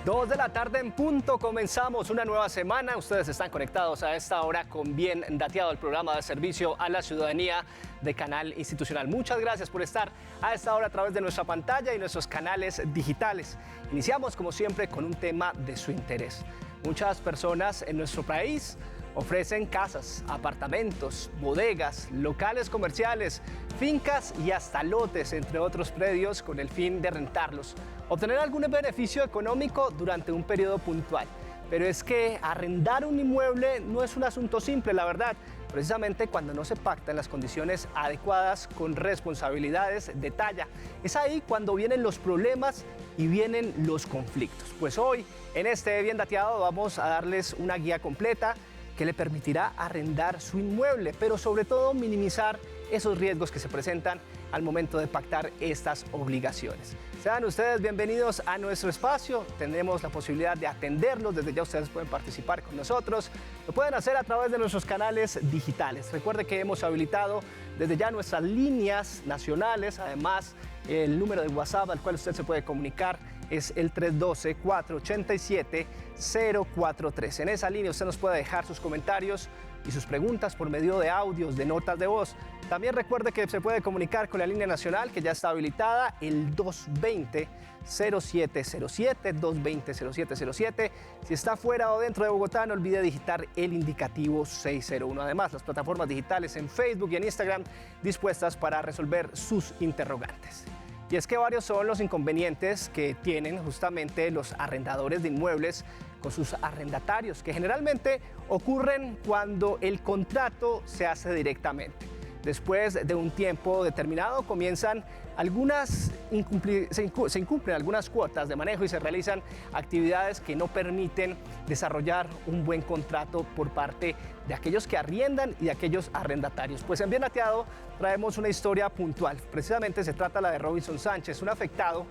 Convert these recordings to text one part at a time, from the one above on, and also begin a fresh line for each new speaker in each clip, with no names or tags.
2 de la tarde en punto, comenzamos una nueva semana. Ustedes están conectados a esta hora con Bien Dateado, el programa de servicio a la ciudadanía de Canal Institucional. Muchas gracias por estar a esta hora a través de nuestra pantalla y nuestros canales digitales. Iniciamos como siempre con un tema de su interés. Muchas personas en nuestro país ofrecen casas, apartamentos, bodegas, locales comerciales, fincas y hasta lotes, entre otros predios, con el fin de rentarlos, obtener algún beneficio económico durante un periodo puntual. Pero es que arrendar un inmueble no es un asunto simple, la verdad, precisamente cuando no se pactan las condiciones adecuadas con responsabilidades de talla. Es ahí cuando vienen los problemas y vienen los conflictos. Pues hoy, en este Bien Dateado, vamos a darles una guía completa que le permitirá arrendar su inmueble, pero sobre todo minimizar esos riesgos que se presentan al momento de pactar estas obligaciones. Sean ustedes bienvenidos a nuestro espacio, tendremos la posibilidad de atenderlos, desde ya ustedes pueden participar con nosotros, lo pueden hacer a través de nuestros canales digitales. Recuerde que hemos habilitado desde ya nuestras líneas nacionales, además el número de WhatsApp al cual usted se puede comunicar es el 312-487-043. En esa línea usted nos puede dejar sus comentarios y sus preguntas por medio de audios, de notas de voz. También recuerde que se puede comunicar con la línea nacional que ya está habilitada, el 220-0707, 220-0707. Si está fuera o dentro de Bogotá, no olvide digitar el indicativo 601. Además, las plataformas digitales en Facebook y en Instagram dispuestas para resolver sus interrogantes. Y es que varios son los inconvenientes que tienen justamente los arrendadores de inmuebles con sus arrendatarios, que generalmente ocurren cuando el contrato se hace directamente. Después de un tiempo determinado comienzan se incumplen algunas cuotas de manejo y se realizan actividades que no permiten desarrollar un buen contrato por parte de aquellos que arriendan y de aquellos arrendatarios. Pues en Bien Dateado traemos una historia puntual. Precisamente se trata la de Robinson Sánchez, un afectado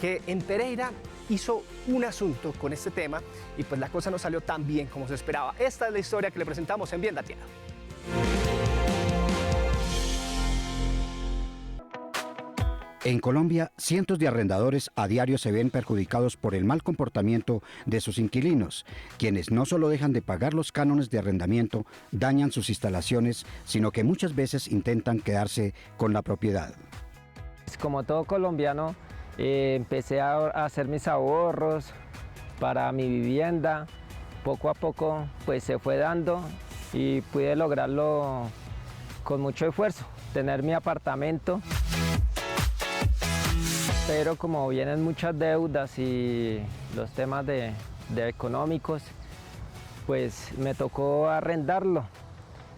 que en Pereira hizo un asunto con este tema y pues la cosa no salió tan bien como se esperaba. Esta es la historia que le presentamos en Bien Dateado.
En Colombia, cientos de arrendadores a diario se ven perjudicados por el mal comportamiento de sus inquilinos, quienes no solo dejan de pagar los cánones de arrendamiento, dañan sus instalaciones, sino que muchas veces intentan quedarse con la propiedad.
Como todo colombiano, empecé a hacer mis ahorros para mi vivienda. Poco a poco pues se fue dando y pude lograrlo con mucho esfuerzo, tener mi apartamento. Pero como vienen muchas deudas y los temas de económicos, pues me tocó arrendarlo.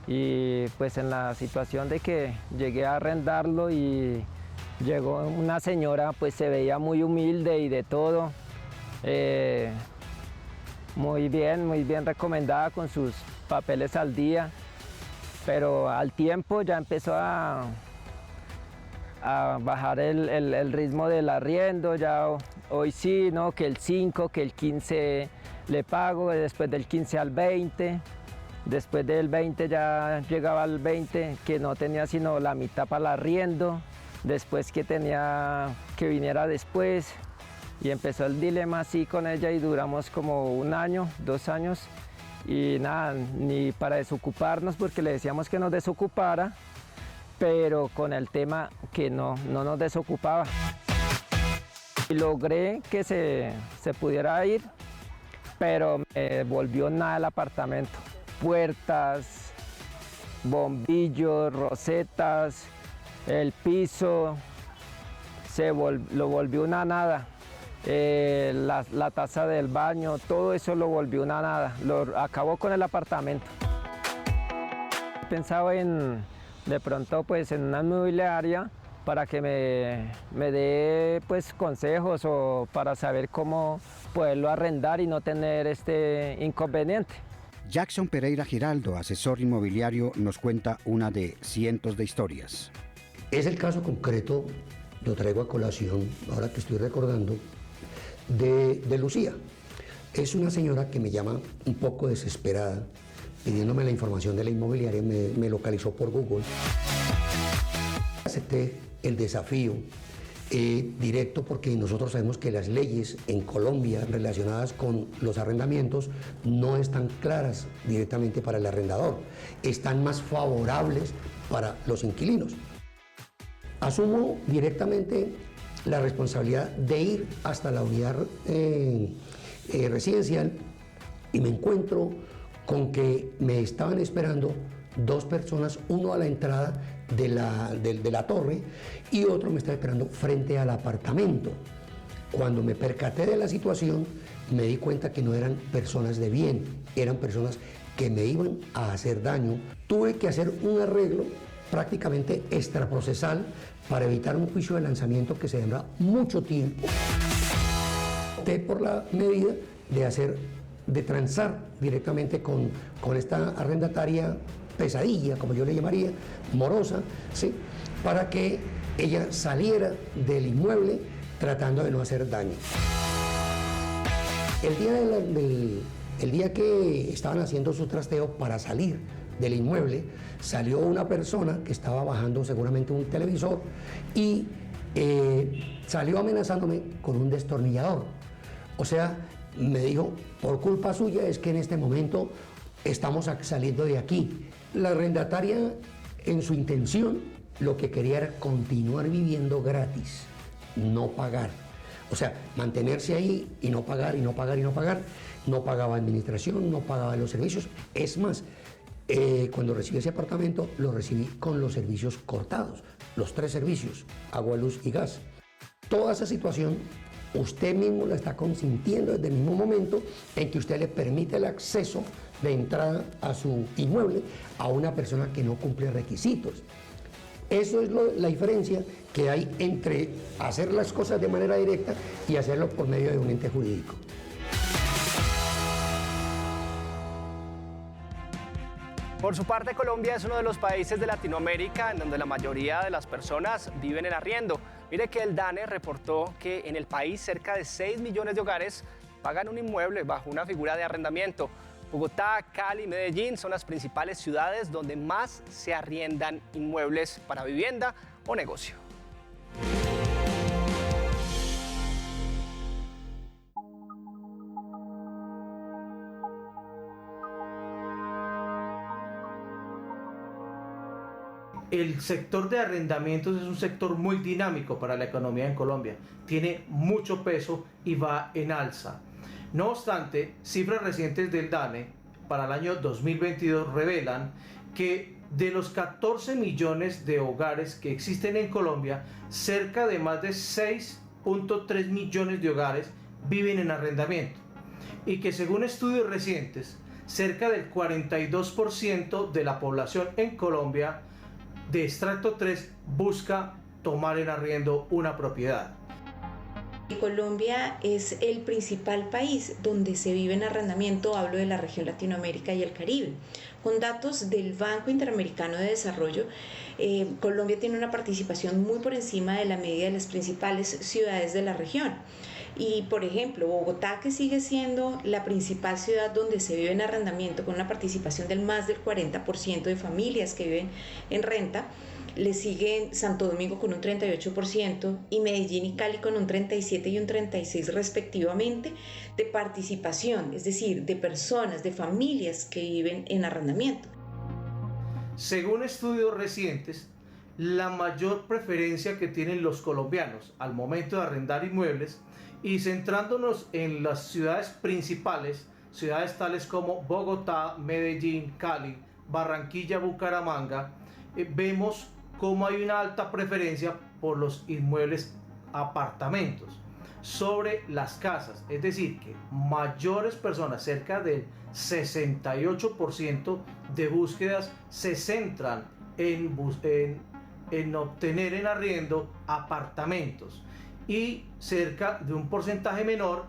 Y pues en la situación de que llegué a arrendarlo y llegó una señora, pues se veía muy humilde y de todo. Muy bien recomendada con sus papeles al día. Pero al tiempo ya empezó a bajar el ritmo del arriendo, ya hoy sí, ¿no? Que el 5, que el 15 le pago, después del 15 al 20, después del 20 ya llegaba al 20 que no tenía sino la mitad para el arriendo, después que tenía que viniera después y empezó el dilema así con ella y duramos como 1 año, 2 años y nada, ni para desocuparnos porque le decíamos que nos desocupara, pero con el tema que no nos desocupaba. Y logré que se pudiera ir, pero me volvió nada el apartamento. Puertas, bombillos, rosetas, el piso, lo volvió una nada. La taza del baño, todo eso lo volvió una nada. Lo acabó con el apartamento. Pensaba de pronto pues en una inmobiliaria para que me dé pues consejos o para saber cómo poderlo arrendar y no tener este inconveniente.
Jackson Pereira Giraldo, asesor inmobiliario, nos cuenta una de cientos de historias.
Es el caso concreto, lo traigo a colación, ahora que estoy recordando, de Lucía. Es una señora que me llama un poco desesperada, pidiéndome la información de la inmobiliaria, me localizó por Google. Acepté el desafío directo, porque nosotros sabemos que las leyes en Colombia relacionadas con los arrendamientos no están claras directamente para el arrendador, están más favorables para los inquilinos. Asumo directamente la responsabilidad de ir hasta la unidad residencial y me encuentro con que me estaban esperando dos personas, uno a la entrada de la torre y otro me estaba esperando frente al apartamento. Cuando me percaté de la situación, me di cuenta que no eran personas de bien, eran personas que me iban a hacer daño. Tuve que hacer un arreglo prácticamente extraprocesal para evitar un juicio de lanzamiento que se demora mucho tiempo. Opté por la medida de transar directamente con esta arrendataria pesadilla, como yo le llamaría, morosa, ¿sí?, para que ella saliera del inmueble tratando de no hacer daño. El día que estaban haciendo su trasteo para salir del inmueble, salió una persona que estaba bajando seguramente un televisor y salió amenazándome con un destornillador. O sea, me dijo, por culpa suya es que en este momento estamos saliendo de aquí. La arrendataria, en su intención, lo que quería era continuar viviendo gratis, no pagar. O sea, mantenerse ahí y no pagar, y no pagar, y no pagar. No pagaba administración, no pagaba los servicios. Es más, cuando recibí ese apartamento, lo recibí con los servicios cortados, los 3 servicios, agua, luz y gas. Toda esa situación, usted mismo la está consintiendo desde el mismo momento en que usted le permite el acceso de entrada a su inmueble a una persona que no cumple requisitos. Eso es la diferencia que hay entre hacer las cosas de manera directa y hacerlo por medio de un ente jurídico.
Por su parte, Colombia es uno de los países de Latinoamérica en donde la mayoría de las personas viven en arriendo. Mire que el DANE reportó que en el país cerca de 6 millones de hogares pagan un inmueble bajo una figura de arrendamiento. Bogotá, Cali, Medellín son las principales ciudades donde más se arriendan inmuebles para vivienda o negocio.
El sector de arrendamientos es un sector muy dinámico para la economía en Colombia. Tiene mucho peso y va en alza. No obstante, cifras recientes del DANE para el año 2022 revelan que de los 14 millones de hogares que existen en Colombia, cerca de más de 6.3 millones de hogares viven en arrendamiento. Y que según estudios recientes, cerca del 42% de la población en Colombia de estrato 3 busca tomar en arriendo una propiedad.
Colombia es el principal país donde se vive en arrendamiento, hablo de la región Latinoamérica y el Caribe. Con datos del Banco Interamericano de Desarrollo, Colombia tiene una participación muy por encima de la media de las principales ciudades de la región. Y por ejemplo, Bogotá, que sigue siendo la principal ciudad donde se vive en arrendamiento, con una participación del más del 40% de familias que viven en renta, le siguen Santo Domingo con un 38% y Medellín y Cali con un 37 y un 36 respectivamente de participación, es decir, de personas, de familias que viven en arrendamiento.
Según estudios recientes, la mayor preferencia que tienen los colombianos al momento de arrendar inmuebles, y centrándonos en las ciudades principales, ciudades tales como Bogotá, Medellín, Cali, Barranquilla, Bucaramanga, vemos cómo hay una alta preferencia por los inmuebles apartamentos sobre las casas, es decir, que mayores personas, cerca del 68% de búsquedas se centran en obtener en arriendo apartamentos, y cerca de un porcentaje menor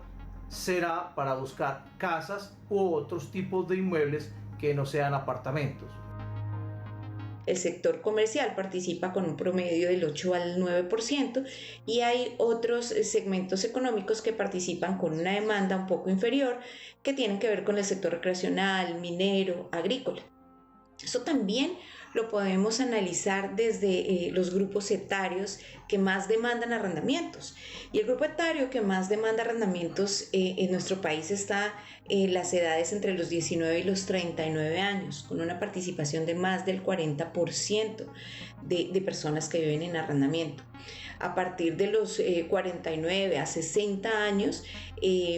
será para buscar casas u otros tipos de inmuebles que no sean apartamentos.
El sector comercial participa con un promedio del 8 al 9% y hay otros segmentos económicos que participan con una demanda un poco inferior, que tienen que ver con el sector recreacional, minero, agrícola. Eso también lo podemos analizar desde los grupos etarios que más demandan arrendamientos. Y el grupo etario que más demanda arrendamientos en nuestro país está en las edades entre los 19 y los 39 años, con una participación de más del 40% de personas que viven en arrendamiento. A partir de los 49 a 60 años,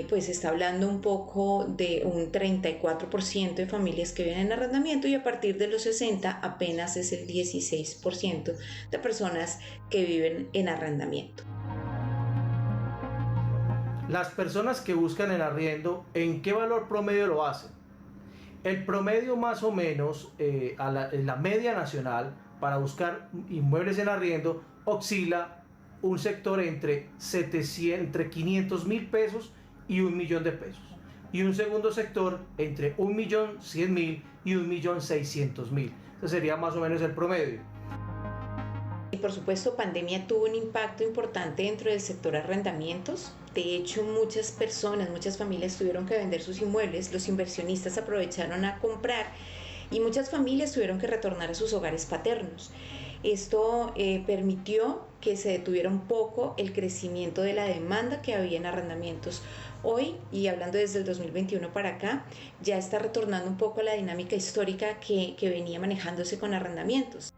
pues se está hablando un poco de un 34% de familias que viven en arrendamiento, y a partir de los 60 apenas es el 16% de personas que viven en arrendamiento.
Las personas que buscan el arriendo, ¿en qué valor promedio lo hacen? El promedio más o menos, en la media nacional, para buscar inmuebles en arriendo, oscila un sector entre 500.000 pesos y 1 millón de pesos. Y un segundo sector entre 1.100.000 y 1.600.000. Ese sería más o menos el promedio.
Y por supuesto, pandemia tuvo un impacto importante dentro del sector arrendamientos. De hecho, muchas personas, muchas familias tuvieron que vender sus inmuebles, los inversionistas aprovecharon a comprar y muchas familias tuvieron que retornar a sus hogares paternos. Esto permitió que se detuviera un poco el crecimiento de la demanda que había en arrendamientos. Hoy, y hablando desde el 2021 para acá, ya está retornando un poco a la dinámica histórica que venía manejándose con arrendamientos.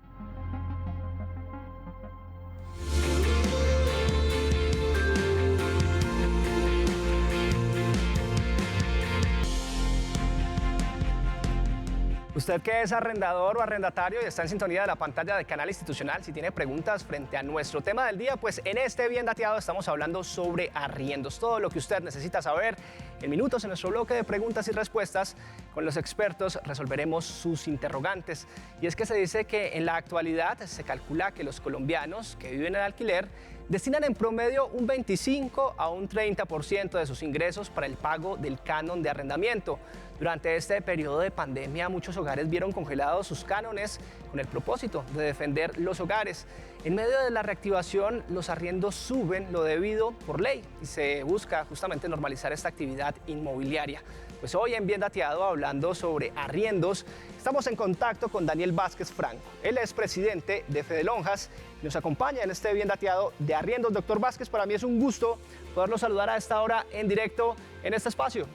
Usted que es arrendador o arrendatario y está en sintonía de la pantalla de Canal Institucional, si tiene preguntas frente a nuestro tema del día, pues en este Bien Dateado estamos hablando sobre arriendos. Todo lo que usted necesita saber en minutos en nuestro bloque de preguntas y respuestas. Con los expertos resolveremos sus interrogantes. Y es que se dice que en la actualidad se calcula que los colombianos que viven en alquiler destinan en promedio un 25 a un 30% de sus ingresos para el pago del canon de arrendamiento. Durante este periodo de pandemia, muchos hogares vieron congelados sus cánones con el propósito de defender los hogares. En medio de la reactivación, los arriendos suben lo debido por ley y se busca justamente normalizar esta actividad inmobiliaria. Pues hoy en Bien Dateado, hablando sobre arriendos, estamos en contacto con Daniel Vázquez Franco. Él es presidente de Fedelonjas y nos acompaña en este Bien Dateado de arriendos. Doctor Vázquez, para mí es un gusto poderlo saludar a esta hora en directo en este espacio.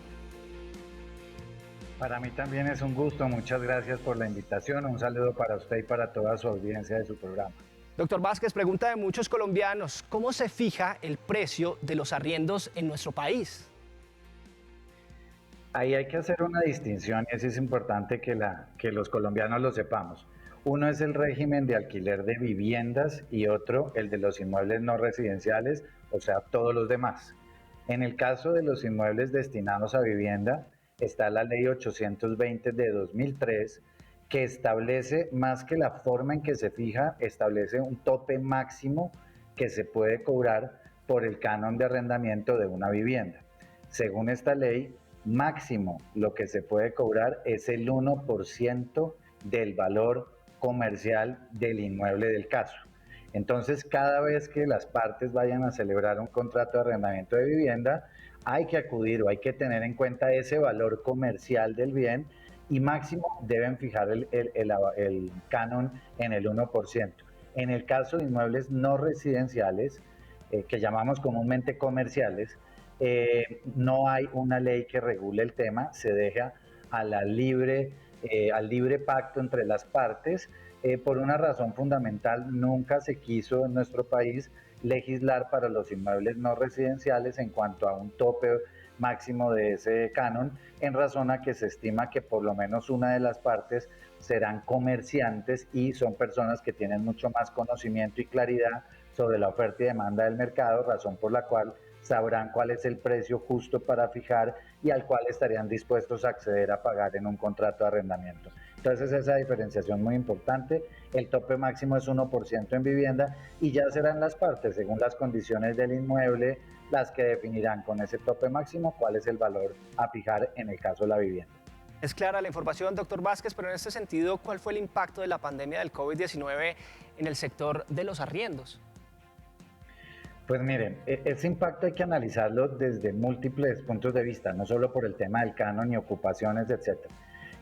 Para mí también es un gusto, muchas gracias por la invitación, un saludo para usted y para toda su audiencia de su programa.
Doctor Vázquez, pregunta de muchos colombianos, ¿cómo se fija el precio de los arriendos en nuestro país?
Ahí hay que hacer una distinción y eso es importante que los colombianos lo sepamos. Uno es el régimen de alquiler de viviendas y otro el de los inmuebles no residenciales, o sea, todos los demás. En el caso de los inmuebles destinados a vivienda, está la Ley 820 de 2003, que establece, más que la forma en que se fija, establece un tope máximo que se puede cobrar por el canon de arrendamiento de una vivienda. Según esta ley, máximo lo que se puede cobrar es el 1% del valor comercial del inmueble del caso. Entonces, cada vez que las partes vayan a celebrar un contrato de arrendamiento de vivienda, hay que acudir o hay que tener en cuenta ese valor comercial del bien y máximo deben fijar el canon en el 1%. En el caso de inmuebles no residenciales, que llamamos comúnmente comerciales, no hay una ley que regule el tema, se deja al libre pacto entre las partes. Por una razón fundamental, nunca se quiso en nuestro país legislar para los inmuebles no residenciales en cuanto a un tope máximo de ese canon, en razón a que se estima que por lo menos una de las partes serán comerciantes y son personas que tienen mucho más conocimiento y claridad sobre la oferta y demanda del mercado, razón por la cual sabrán cuál es el precio justo para fijar y al cual estarían dispuestos a acceder a pagar en un contrato de arrendamiento. Entonces esa diferenciación muy importante, el tope máximo es 1% en vivienda y ya serán las partes, según las condiciones del inmueble, las que definirán con ese tope máximo cuál es el valor a fijar en el caso de la vivienda.
Es clara la información, doctor Vázquez, pero en este sentido, ¿cuál fue el impacto de la pandemia del COVID-19 en el sector de los arriendos?
Pues miren, ese impacto hay que analizarlo desde múltiples puntos de vista, no solo por el tema del canon y ocupaciones, etc.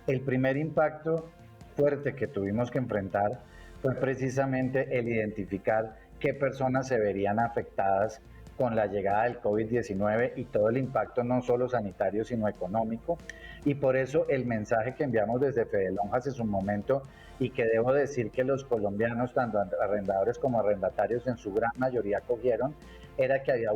El primer impacto fuerte que tuvimos que enfrentar fue precisamente el identificar qué personas se verían afectadas con la llegada del COVID-19 y todo el impacto no solo sanitario, sino económico. Y por eso el mensaje que enviamos desde Fedelonjas en su momento, y que debo decir que los colombianos, tanto arrendadores como arrendatarios, en su gran mayoría cogieron, era que había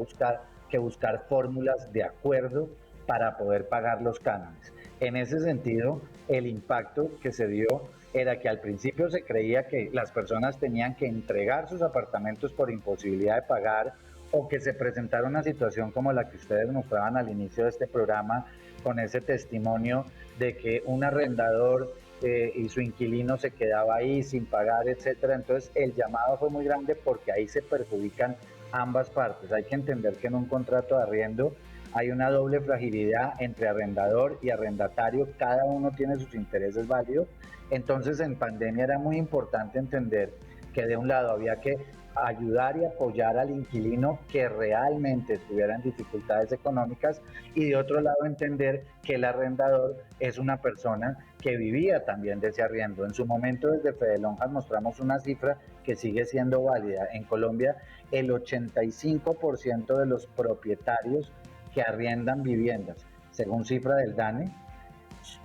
que buscar fórmulas de acuerdo para poder pagar los cánones. En ese sentido, el impacto que se dio era que al principio se creía que las personas tenían que entregar sus apartamentos por imposibilidad de pagar, o que se presentara una situación como la que ustedes mostraban al inicio de este programa, con ese testimonio de que un arrendador y su inquilino se quedaba ahí sin pagar, etcétera. Entonces el llamado fue muy grande porque ahí se perjudican ambas partes. Hay que entender que en un contrato de arriendo hay una doble fragilidad entre arrendador y arrendatario, cada uno tiene sus intereses válidos. Entonces en pandemia era muy importante entender que de un lado había que ayudar y apoyar al inquilino que realmente estuviera en dificultades económicas, y de otro lado entender que el arrendador es una persona que vivía también de ese arriendo. En su momento desde Fedelonjas mostramos una cifra que sigue siendo válida. En Colombia el 85% de los propietarios que arriendan viviendas, según cifra del DANE,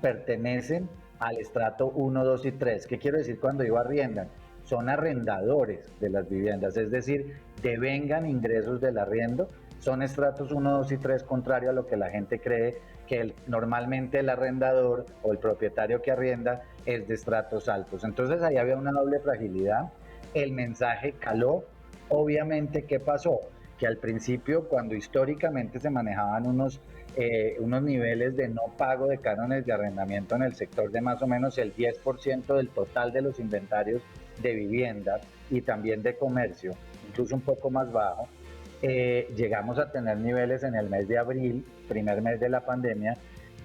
pertenecen al estrato 1, 2 y 3. ¿Qué quiero decir cuando digo arriendan? Son arrendadores de las viviendas, es decir, devengan ingresos del arriendo. Son estratos 1, 2 y 3, contrario a lo que la gente cree, que normalmente el arrendador o el propietario que arrienda es de estratos altos. Entonces ahí había una doble fragilidad. El mensaje caló. Obviamente, ¿qué pasó? Que al principio, cuando históricamente se manejaban unos niveles de no pago de cánones de arrendamiento en el sector de más o menos el 10% del total de los inventarios de vivienda y también de comercio, incluso un poco más bajo, llegamos a tener niveles en el mes de abril, primer mes de la pandemia,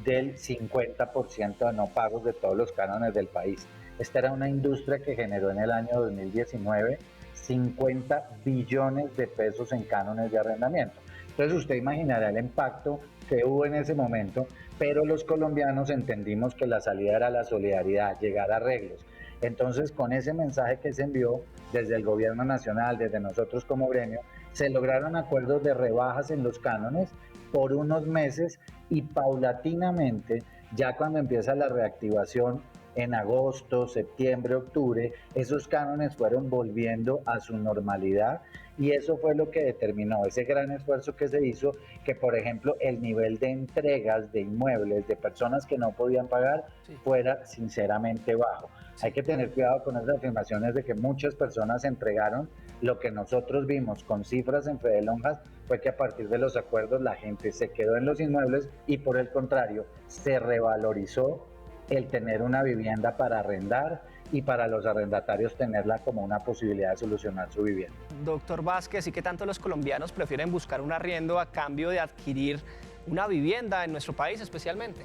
del 50% de no pagos de todos los cánones del país. Esta era una industria que generó en el año 2019 50 billones de pesos en cánones de arrendamiento. Entonces usted imaginará el impacto que hubo en ese momento, pero los colombianos entendimos que la salida era la solidaridad, llegar a arreglos. Entonces, con ese mensaje que se envió desde el gobierno nacional, desde nosotros como gremio, se lograron acuerdos de rebajas en los cánones por unos meses, y paulatinamente, ya cuando empieza la reactivación en agosto, septiembre, octubre, esos cánones fueron volviendo a su normalidad, y eso fue lo que determinó ese gran esfuerzo que se hizo, que por ejemplo el nivel de entregas de inmuebles de personas que no podían pagar fuera sinceramente bajo. Hay que tener cuidado con esas afirmaciones de que muchas personas entregaron. Lo que nosotros vimos con cifras en Fedelonjas fue que a partir de los acuerdos la gente se quedó en los inmuebles, y por el contrario se revalorizó el tener una vivienda para arrendar y para los arrendatarios tenerla como una posibilidad de solucionar su vivienda.
Doctor Vázquez, ¿y qué tanto los colombianos prefieren buscar un arriendo a cambio de adquirir una vivienda en nuestro país especialmente?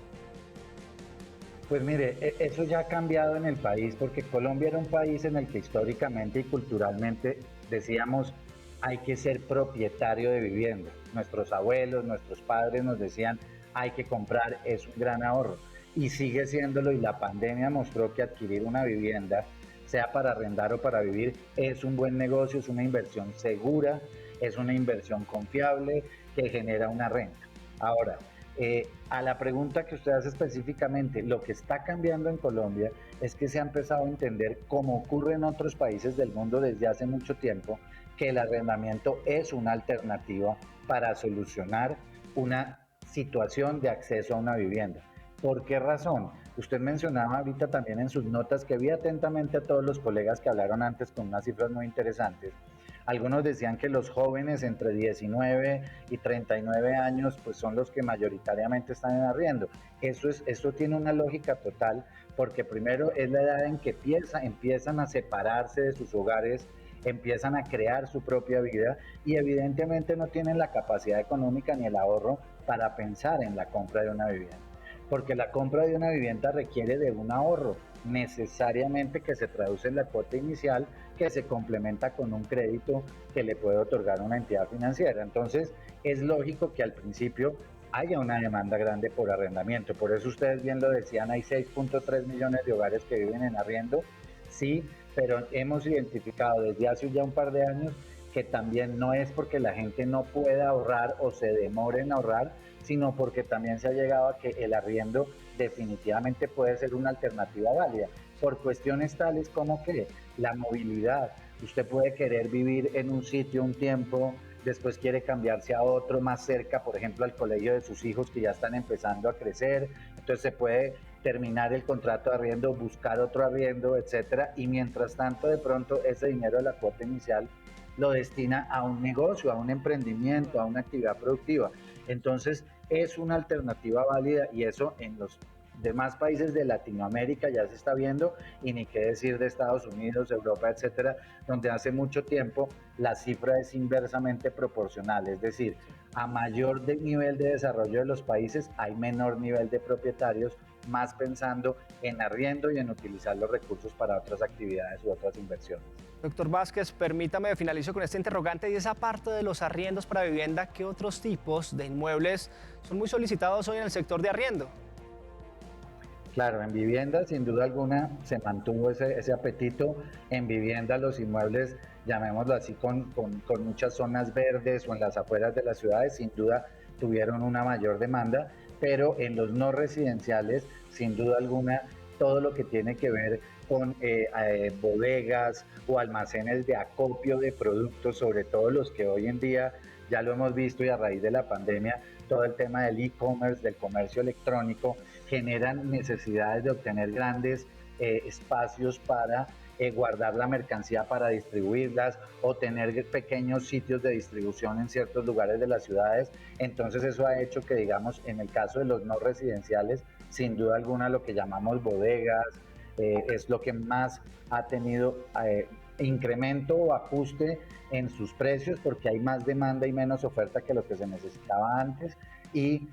Pues mire, eso ya ha cambiado en el país, porque Colombia era un país en el que históricamente y culturalmente decíamos hay que ser propietario de vivienda. Nuestros abuelos, nuestros padres nos decían hay que comprar, es un gran ahorro. Y sigue siéndolo, y la pandemia mostró que adquirir una vivienda, sea para arrendar o para vivir, es un buen negocio, es una inversión segura, es una inversión confiable que genera una renta. Ahora, a la pregunta que usted hace específicamente, lo que está cambiando en Colombia es que se ha empezado a entender, como ocurre en otros países del mundo desde hace mucho tiempo, que el arrendamiento es una alternativa para solucionar una situación de acceso a una vivienda. ¿Por qué razón? Usted mencionaba ahorita también en sus notas, que vi atentamente a todos los colegas que hablaron antes con unas cifras muy interesantes. Algunos decían que los jóvenes entre 19 y 39 años pues son los que mayoritariamente están en arriendo. Eso tiene una lógica total, porque primero es la edad en que empiezan a separarse de sus hogares, empiezan a crear su propia vida, y evidentemente no tienen la capacidad económica ni el ahorro para pensar en la compra de una vivienda. Porque la compra de una vivienda requiere de un ahorro, necesariamente, que se traduce en la cuota inicial, que se complementa con un crédito que le puede otorgar una entidad financiera. Entonces, es lógico que al principio haya una demanda grande por arrendamiento. Por eso ustedes bien lo decían, hay 6.3 millones de hogares que viven en arriendo, sí, pero hemos identificado desde hace ya un par de años que también no es porque la gente no pueda ahorrar o se demore en ahorrar, sino porque también se ha llegado a que el arriendo definitivamente puede ser una alternativa válida, por cuestiones tales como que la movilidad. Usted puede querer vivir en un sitio un tiempo, después quiere cambiarse a otro más cerca, por ejemplo al colegio de sus hijos que ya están empezando a crecer, entonces se puede terminar el contrato de arriendo, buscar otro arriendo, etcétera, y mientras tanto de pronto ese dinero de la cuota inicial lo destina a un negocio, a un emprendimiento, a una actividad productiva. Entonces es una alternativa válida y eso en los demás países de Latinoamérica ya se está viendo, y ni qué decir de Estados Unidos, Europa, etcétera, donde hace mucho tiempo la cifra es inversamente proporcional, es decir, a mayor nivel de desarrollo de los países hay menor nivel de propietarios, más pensando en arriendo y en utilizar los recursos para otras actividades u otras inversiones.
Doctor Vázquez, permítame, finalizo con este interrogante, y esa parte de los arriendos para vivienda, ¿qué otros tipos de inmuebles son muy solicitados hoy en el sector de arriendo?
Claro, en vivienda sin duda alguna se mantuvo ese apetito. En vivienda los inmuebles, llamémoslo así, con muchas zonas verdes o en las afueras de las ciudades, sin duda tuvieron una mayor demanda, pero en los no residenciales, sin duda alguna, todo lo que tiene que ver con bodegas o almacenes de acopio de productos, sobre todo los que hoy en día ya lo hemos visto y a raíz de la pandemia, todo el tema del e-commerce, del comercio electrónico, generan necesidades de obtener grandes espacios para guardar la mercancía para distribuirlas o tener pequeños sitios de distribución en ciertos lugares de las ciudades. Entonces eso ha hecho que, digamos, en el caso de los no residenciales, sin duda alguna lo que llamamos bodegas es lo que más ha tenido incremento o ajuste en sus precios, porque hay más demanda y menos oferta que lo que se necesitaba antes, y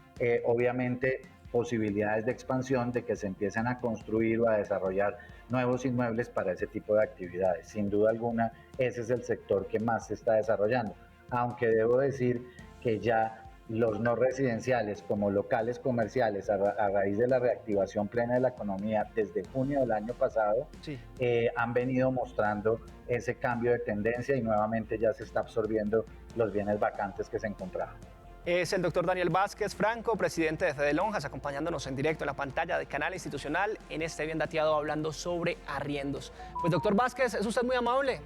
obviamente posibilidades de expansión, de que se empiecen a construir o a desarrollar nuevos inmuebles para ese tipo de actividades. Sin duda alguna, ese es el sector que más se está desarrollando, aunque debo decir que ya los no residenciales como locales comerciales, a raíz de la reactivación plena de la economía desde junio del año pasado, sí, han venido mostrando ese cambio de tendencia y nuevamente ya se está absorbiendo los bienes vacantes que se encontraban.
Es el doctor Daniel Vázquez Franco, presidente de Fede Lonjas, acompañándonos en directo en la pantalla de Canal Institucional en este Bien Dateado, hablando sobre arriendos. Pues doctor Vázquez, es usted muy amable.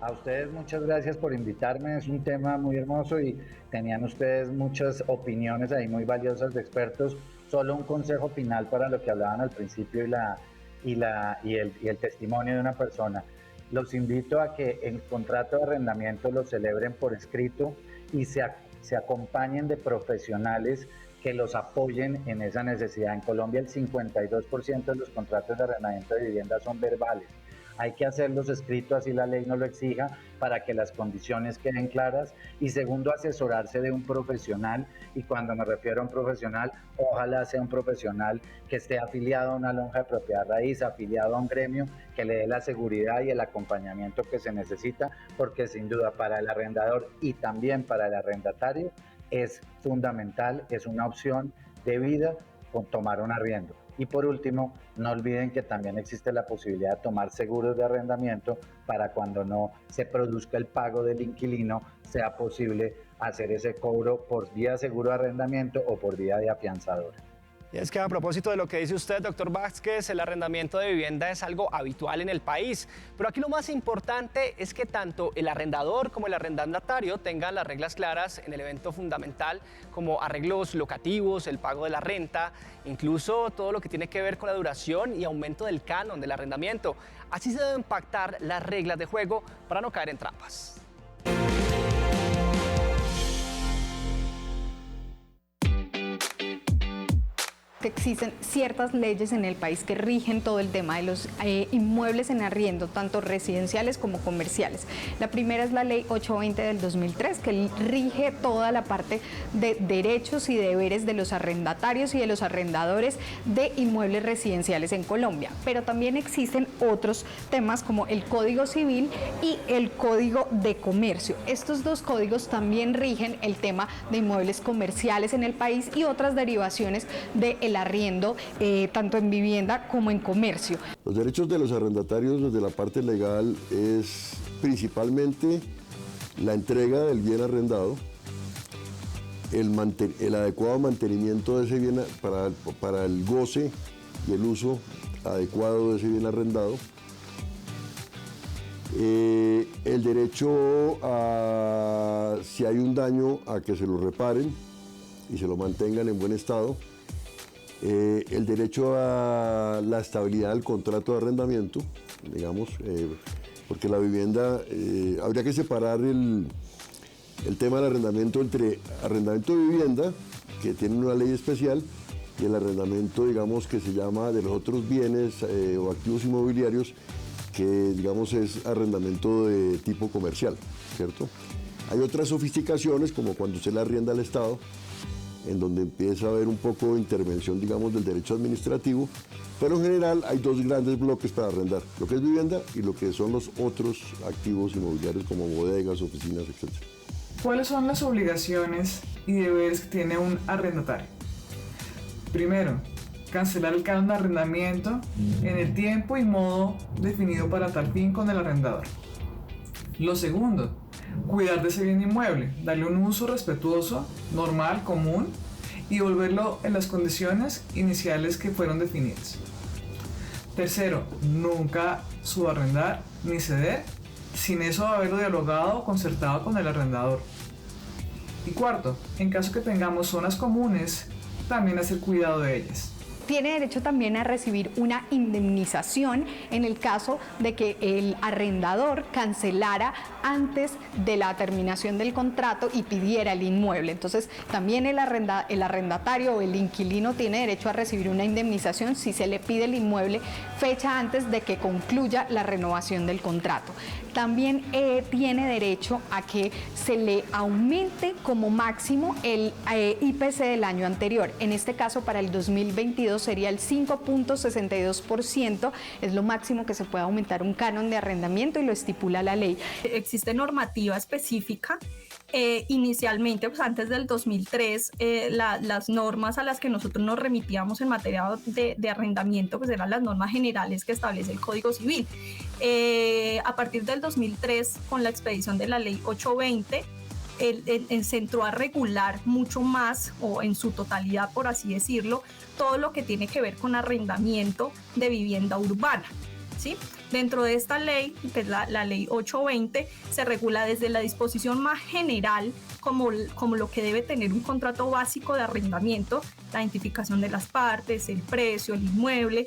A ustedes muchas gracias por invitarme, es un tema muy hermoso y tenían ustedes muchas opiniones ahí muy valiosas de expertos. Solo un consejo final para lo que hablaban al principio y el testimonio de una persona. Los invito a que el contrato de arrendamiento lo celebren por escrito y se acompañen de profesionales que los apoyen en esa necesidad. En Colombia el 52% de los contratos de arrendamiento de vivienda son verbales. Hay que hacerlos escritos, así la ley no lo exija, para que las condiciones queden claras. Y segundo, asesorarse de un profesional, y cuando me refiero a un profesional, ojalá sea un profesional que esté afiliado a una lonja de propiedad raíz, afiliado a un gremio, que le dé la seguridad y el acompañamiento que se necesita, porque sin duda para el arrendador y también para el arrendatario es fundamental, es una opción de vida con tomar un arriendo. Y por último, no olviden que también existe la posibilidad de tomar seguros de arrendamiento para cuando no se produzca el pago del inquilino, sea posible hacer ese cobro por vía de seguro de arrendamiento o por vía de afianzadora.
Y es que a propósito de lo que dice usted, doctor Vázquez, el arrendamiento de vivienda es algo habitual en el país. Pero aquí lo más importante es que tanto el arrendador como el arrendatario tengan las reglas claras en el evento fundamental, como arreglos locativos, el pago de la renta, incluso todo lo que tiene que ver con la duración y aumento del canon del arrendamiento. Así se deben pactar las reglas de juego para no caer en trampas.
Existen ciertas leyes en el país que rigen todo el tema de los inmuebles en arriendo, tanto residenciales como comerciales. La primera es la ley 820 del 2003, que rige toda la parte de derechos y deberes de los arrendatarios y de los arrendadores de inmuebles residenciales en Colombia. Pero también existen otros temas como el Código Civil y el Código de Comercio. Estos dos códigos también rigen el tema de inmuebles comerciales en el país y otras derivaciones del arriendo, tanto en vivienda como en comercio.
Los derechos de los arrendatarios desde la parte legal es principalmente la entrega del bien arrendado, el adecuado mantenimiento de ese bien para el goce y el uso adecuado de ese bien arrendado, el derecho a, si hay un daño, a que se lo reparen y se lo mantengan en buen estado, el derecho a la estabilidad del contrato de arrendamiento, digamos, porque la vivienda, habría que separar el tema del arrendamiento entre arrendamiento de vivienda, que tiene una ley especial, y el arrendamiento, digamos, que se llama de los otros bienes o activos inmobiliarios, que, digamos, es arrendamiento de tipo comercial, ¿cierto? Hay otras sofisticaciones, como cuando se le arrienda al Estado, en donde empieza a haber un poco de intervención, digamos, del derecho administrativo, pero en general hay dos grandes bloques para arrendar, lo que es vivienda y lo que son los otros activos inmobiliarios como bodegas, oficinas, etc.
¿Cuáles son las obligaciones y deberes que tiene un arrendatario? Primero, cancelar el canon de arrendamiento en el tiempo y modo definido para tal fin con el arrendador. Lo segundo, cuidar de ese bien inmueble, darle un uso respetuoso, normal, común y volverlo en las condiciones iniciales que fueron definidas. Tercero, nunca subarrendar ni ceder sin eso haberlo dialogado o concertado con el arrendador. Y cuarto, en caso que tengamos zonas comunes, también hacer cuidado de ellas.
Tiene derecho también a recibir una indemnización en el caso de que el arrendador cancelara antes de la terminación del contrato y pidiera el inmueble. Entonces, también el arrendatario o el inquilino tiene derecho a recibir una indemnización si se le pide el inmueble fecha antes de que concluya la renovación del contrato. También tiene derecho a que se le aumente como máximo el IPC del año anterior. En este caso, para el 2022 sería el 5.62%, es lo máximo que se puede aumentar un canon de arrendamiento y lo estipula la ley.
Existe normativa específica. Inicialmente, pues antes del 2003, las normas a las que nosotros nos remitíamos en materia de arrendamiento pues eran las normas generales que establece el Código Civil. A partir del 2003, con la expedición de la Ley 820, se entró a regular mucho más, o en su totalidad, por así decirlo, todo lo que tiene que ver con arrendamiento de vivienda urbana, ¿sí? Dentro de esta ley, que es la Ley 820, se regula desde la disposición más general, como lo que debe tener un contrato básico de arrendamiento, la identificación de las partes, el precio, el inmueble,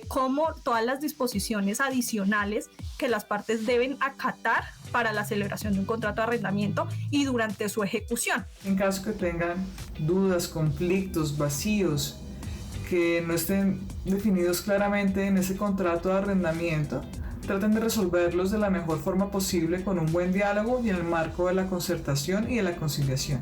como todas las disposiciones adicionales que las partes deben acatar para la celebración de un contrato de arrendamiento y durante su ejecución.
En caso que tengan dudas, conflictos, vacíos, que no estén definidos claramente en ese contrato de arrendamiento, traten de resolverlos de la mejor forma posible con un buen diálogo y en el marco de la concertación y de la conciliación.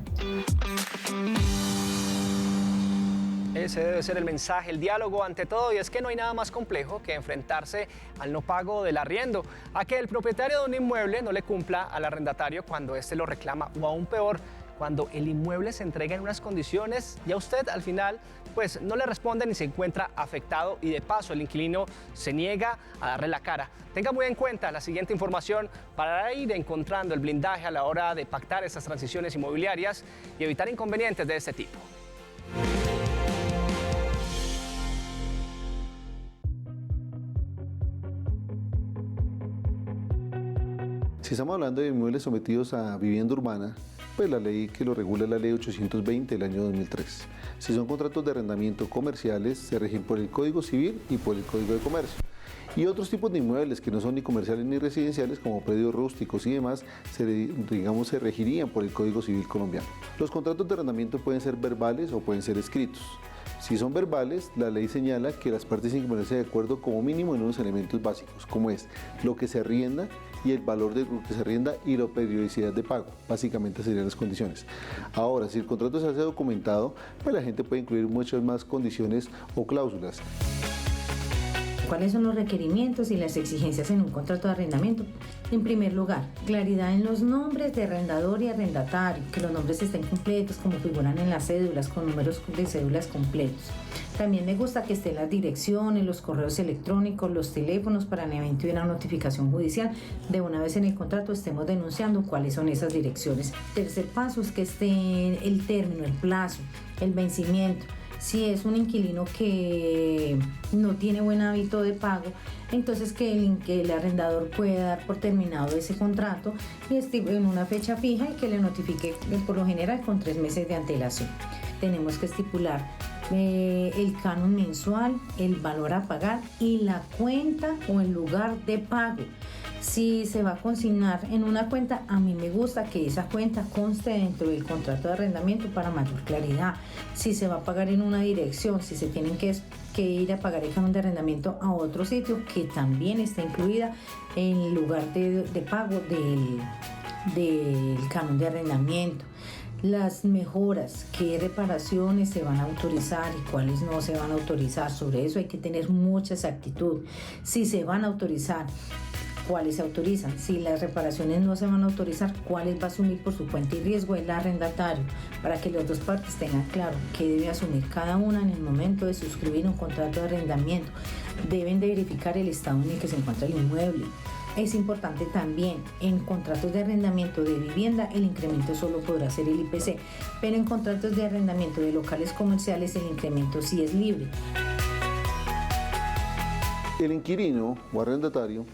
Ese debe ser el mensaje, el diálogo ante todo, y es que no hay nada más complejo que enfrentarse al no pago del arriendo, a que el propietario de un inmueble no le cumpla al arrendatario cuando éste lo reclama, o aún peor, cuando el inmueble se entrega en unas condiciones y a usted al final pues no le responde ni se encuentra afectado, y de paso el inquilino se niega a darle la cara. Tenga muy en cuenta la siguiente información para ir encontrando el blindaje a la hora de pactar estas transiciones inmobiliarias y evitar inconvenientes de este tipo.
Si estamos hablando de inmuebles sometidos a vivienda urbana, pues la ley que lo regula es la ley 820 del año 2003. Si son contratos de arrendamiento comerciales, se rigen por el Código Civil y por el Código de Comercio. Y otros tipos de inmuebles que no son ni comerciales ni residenciales, como predios rústicos y demás, se regirían por el Código Civil colombiano. Los contratos de arrendamiento pueden ser verbales o pueden ser escritos. Si son verbales, la ley señala que las partes tienen que ponerse de acuerdo como mínimo en unos elementos básicos, como es lo que se arrienda y el valor de lo que se arrienda y la periodicidad de pago. Básicamente serían las condiciones. Ahora, si el contrato se hace documentado, pues la gente puede incluir muchas más condiciones o cláusulas.
¿Cuáles son los requerimientos y las exigencias en un contrato de arrendamiento? En primer lugar, claridad en los nombres de arrendador y arrendatario, que los nombres estén completos como figuran en las cédulas, con números de cédulas completos. También me gusta que estén las direcciones, los correos electrónicos, los teléfonos para el evento de una notificación judicial. De una vez en el contrato estemos denunciando cuáles son esas direcciones. Tercer paso es que esté el término, el plazo, el vencimiento. Si es un inquilino que no tiene buen hábito de pago, entonces que el arrendador pueda dar por terminado ese contrato y en una fecha fija y que le notifique por lo general con 3 meses de antelación. Tenemos que estipular el canon mensual, el valor a pagar y la cuenta o el lugar de pago. Si se va a consignar en una cuenta, a mí me gusta que esa cuenta conste dentro del contrato de arrendamiento para mayor claridad. Si se va a pagar en una dirección, si se tienen que ir a pagar el canon de arrendamiento a otro sitio, que también está incluida en el lugar de pago del canon de arrendamiento. Las mejoras, qué reparaciones se van a autorizar y cuáles no se van a autorizar. Sobre eso hay que tener mucha exactitud. Si se van a autorizar, cuáles se autorizan. Si las reparaciones no se van a autorizar, cuáles va a asumir por su cuenta y riesgo el arrendatario, para que las dos partes tengan claro qué debe asumir cada una en el momento de suscribir un contrato de arrendamiento. Deben de verificar el estado en el que se encuentra el inmueble. Es importante también, en contratos de arrendamiento de vivienda, el incremento solo podrá ser el IPC, pero en contratos de arrendamiento de locales comerciales el incremento sí es libre.
El inquilino o arrendatario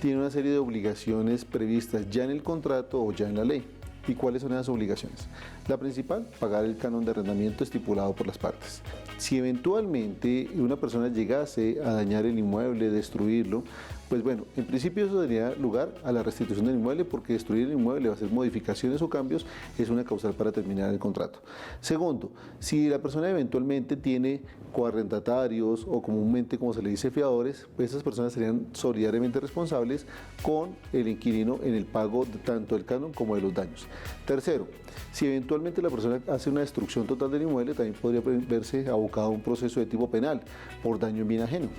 tiene una serie de obligaciones previstas ya en el contrato o ya en la ley. ¿Y cuáles son esas obligaciones? La principal, pagar el canon de arrendamiento estipulado por las partes. Si eventualmente una persona llegase a dañar el inmueble, destruirlo, pues bueno, en principio eso daría lugar a la restitución del inmueble, porque destruir el inmueble o hacer modificaciones o cambios es una causal para terminar el contrato. Segundo, si la persona eventualmente tiene coarrendatarios o comúnmente, como se le dice, fiadores, pues esas personas serían solidariamente responsables con el inquilino en el pago de tanto del canon como de los daños. Tercero, si eventualmente la persona hace una destrucción total del inmueble, también podría verse abocado a un proceso de tipo penal por daño en bien ajeno.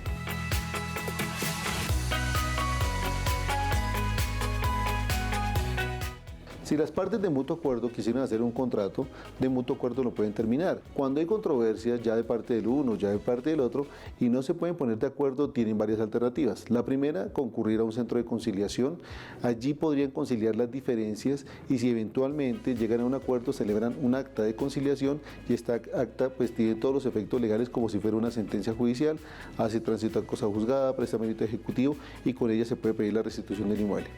Si las partes de mutuo acuerdo quisieran hacer un contrato, de mutuo acuerdo lo pueden terminar. Cuando hay controversias ya de parte del uno, ya de parte del otro, y no se pueden poner de acuerdo, tienen varias alternativas. La primera, concurrir a un centro de conciliación. Allí podrían conciliar las diferencias y si eventualmente llegan a un acuerdo, celebran un acta de conciliación y esta acta pues tiene todos los efectos legales como si fuera una sentencia judicial, hace tránsito a cosa juzgada, presta mérito ejecutivo y con ella se puede pedir la restitución del inmueble.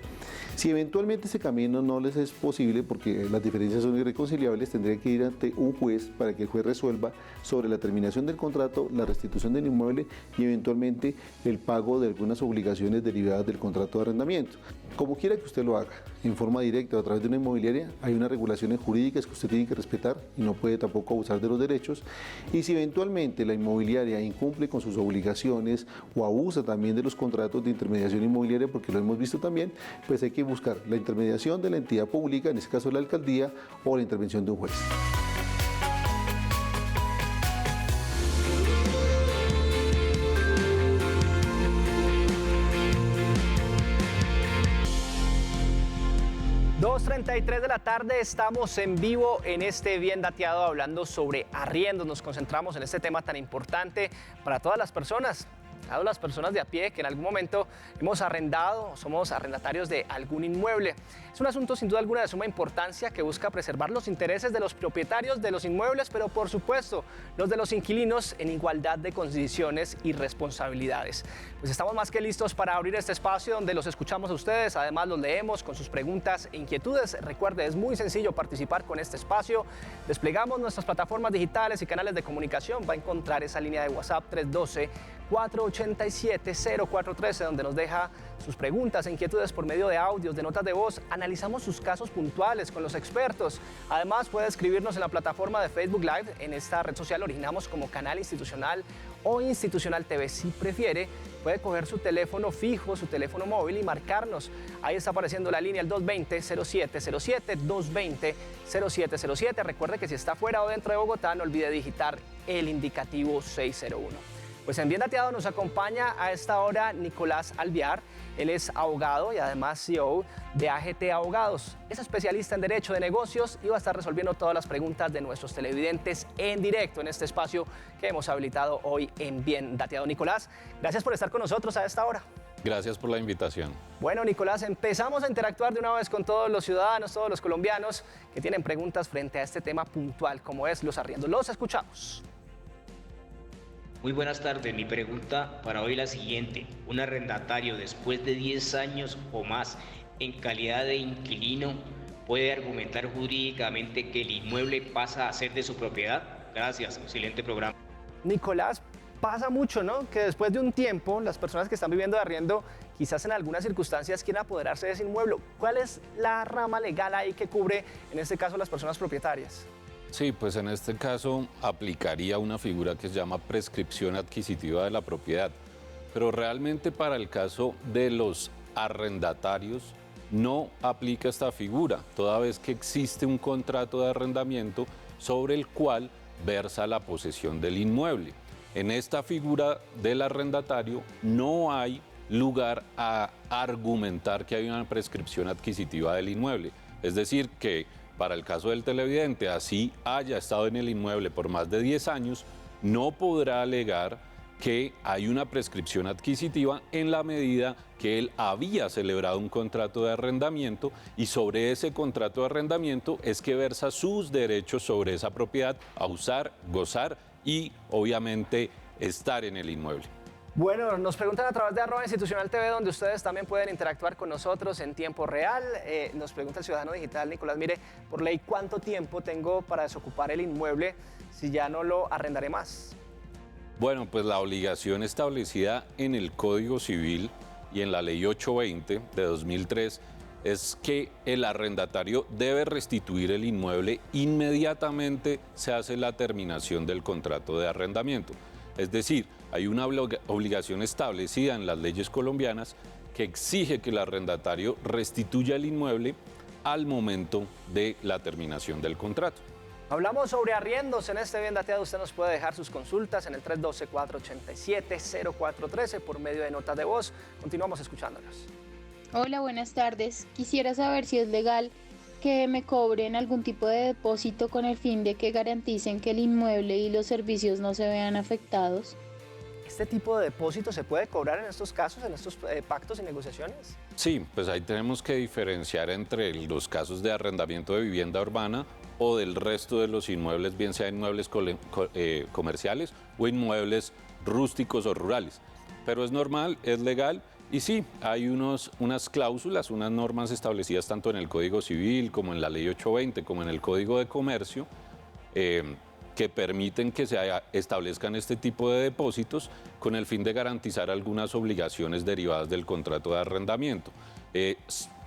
Si eventualmente ese camino no les es posible porque las diferencias son irreconciliables, tendrían que ir ante un juez para que el juez resuelva sobre la terminación del contrato, la restitución del inmueble y eventualmente el pago de algunas obligaciones derivadas del contrato de arrendamiento. Como quiera que usted lo haga, en forma directa o a través de una inmobiliaria, hay unas regulaciones jurídicas que usted tiene que respetar y no puede tampoco abusar de los derechos. Y si eventualmente la inmobiliaria incumple con sus obligaciones o abusa también de los contratos de intermediación inmobiliaria, porque lo hemos visto también, pues hay que buscar la intermediación de la entidad pública, en este caso la alcaldía, o la intervención de un juez.
(2:33 de la tarde), estamos en vivo en este Bien Dateado hablando sobre arriendos. Nos concentramos en este tema tan importante para todas las personas de a pie que en algún momento hemos arrendado, somos arrendatarios de algún inmueble. Es un asunto sin duda alguna de suma importancia que busca preservar los intereses de los propietarios de los inmuebles, pero por supuesto los de los inquilinos en igualdad de condiciones y responsabilidades. Pues estamos más que listos para abrir este espacio donde los escuchamos a ustedes, además los leemos con sus preguntas e inquietudes. Recuerde, es muy sencillo participar con este espacio. Desplegamos nuestras plataformas digitales y canales de comunicación. Va a encontrar esa línea de WhatsApp 312-487-0413, donde nos deja sus preguntas e inquietudes por medio de audios, de notas de voz. Analizamos sus casos puntuales con los expertos. Además, puede escribirnos en la plataforma de Facebook Live. En esta red social originamos como Canal Institucional o Institucional TV. Si prefiere, puede coger su teléfono fijo, su teléfono móvil y marcarnos. Ahí está apareciendo la línea, el 220-0707, 220-0707. Recuerde que si está fuera o dentro de Bogotá, no olvide digitar el indicativo 601. Pues en Bien Dateado nos acompaña a esta hora Nicolás Alvear. Él es abogado y además CEO de AGT Abogados. Es especialista en Derecho de Negocios y va a estar resolviendo todas las preguntas de nuestros televidentes en directo en este espacio que hemos habilitado hoy en Bien Dateado. Nicolás, gracias por estar con nosotros a esta hora.
Gracias por la invitación.
Bueno, Nicolás, empezamos a interactuar de una vez con todos los ciudadanos, todos los colombianos que tienen preguntas frente a este tema puntual, como es los arriendos. Los escuchamos.
Muy buenas tardes, mi pregunta para hoy es la siguiente. ¿Un arrendatario después de 10 años o más en calidad de inquilino puede argumentar jurídicamente que el inmueble pasa a ser de su propiedad? Gracias, excelente programa.
Nicolás, pasa mucho, ¿no? Que después de un tiempo las personas que están viviendo de arriendo quizás en algunas circunstancias quieran apoderarse de ese inmueble. ¿Cuál es la rama legal ahí que cubre en este caso las personas propietarias?
Sí, pues en este caso aplicaría una figura que se llama prescripción adquisitiva de la propiedad, pero realmente para el caso de los arrendatarios no aplica esta figura, toda vez que existe un contrato de arrendamiento sobre el cual versa la posesión del inmueble. En esta figura del arrendatario no hay lugar a argumentar que hay una prescripción adquisitiva del inmueble, es decir, que para el caso del televidente, así haya estado en el inmueble por más de 10 años, no podrá alegar que hay una prescripción adquisitiva en la medida que él había celebrado un contrato de arrendamiento y sobre ese contrato de arrendamiento es que versa sus derechos sobre esa propiedad a usar, gozar y obviamente estar en el inmueble.
Bueno, nos preguntan a través de @institucionaltv, donde ustedes también pueden interactuar con nosotros en tiempo real. Nos pregunta el ciudadano digital, Nicolás, mire, por ley, ¿cuánto tiempo tengo para desocupar el inmueble si ya no lo arrendaré más?
Bueno, pues la obligación establecida en el Código Civil y en la Ley 820 de 2003 es que el arrendatario debe restituir el inmueble inmediatamente se hace la terminación del contrato de arrendamiento. Es decir, hay una obligación establecida en las leyes colombianas que exige que el arrendatario restituya el inmueble al momento de la terminación del contrato.
Hablamos sobre arriendos en este Bien Dateado. Usted nos puede dejar sus consultas en el 312-487-0413 por medio de notas de voz. Continuamos escuchándolos.
Hola, buenas tardes. Quisiera saber si es legal que me cobren algún tipo de depósito con el fin de que garanticen que el inmueble y los servicios no se vean afectados.
¿Este tipo de depósito se puede cobrar en estos casos, en estos pactos y negociaciones?
Sí, pues ahí tenemos que diferenciar entre los casos de arrendamiento de vivienda urbana o del resto de los inmuebles, bien sea inmuebles comerciales o inmuebles rústicos o rurales. Pero es normal, es legal. Y sí, hay unas cláusulas, unas normas establecidas tanto en el Código Civil como en la Ley 820, como en el Código de Comercio, que permiten que se establezcan este tipo de depósitos con el fin de garantizar algunas obligaciones derivadas del contrato de arrendamiento.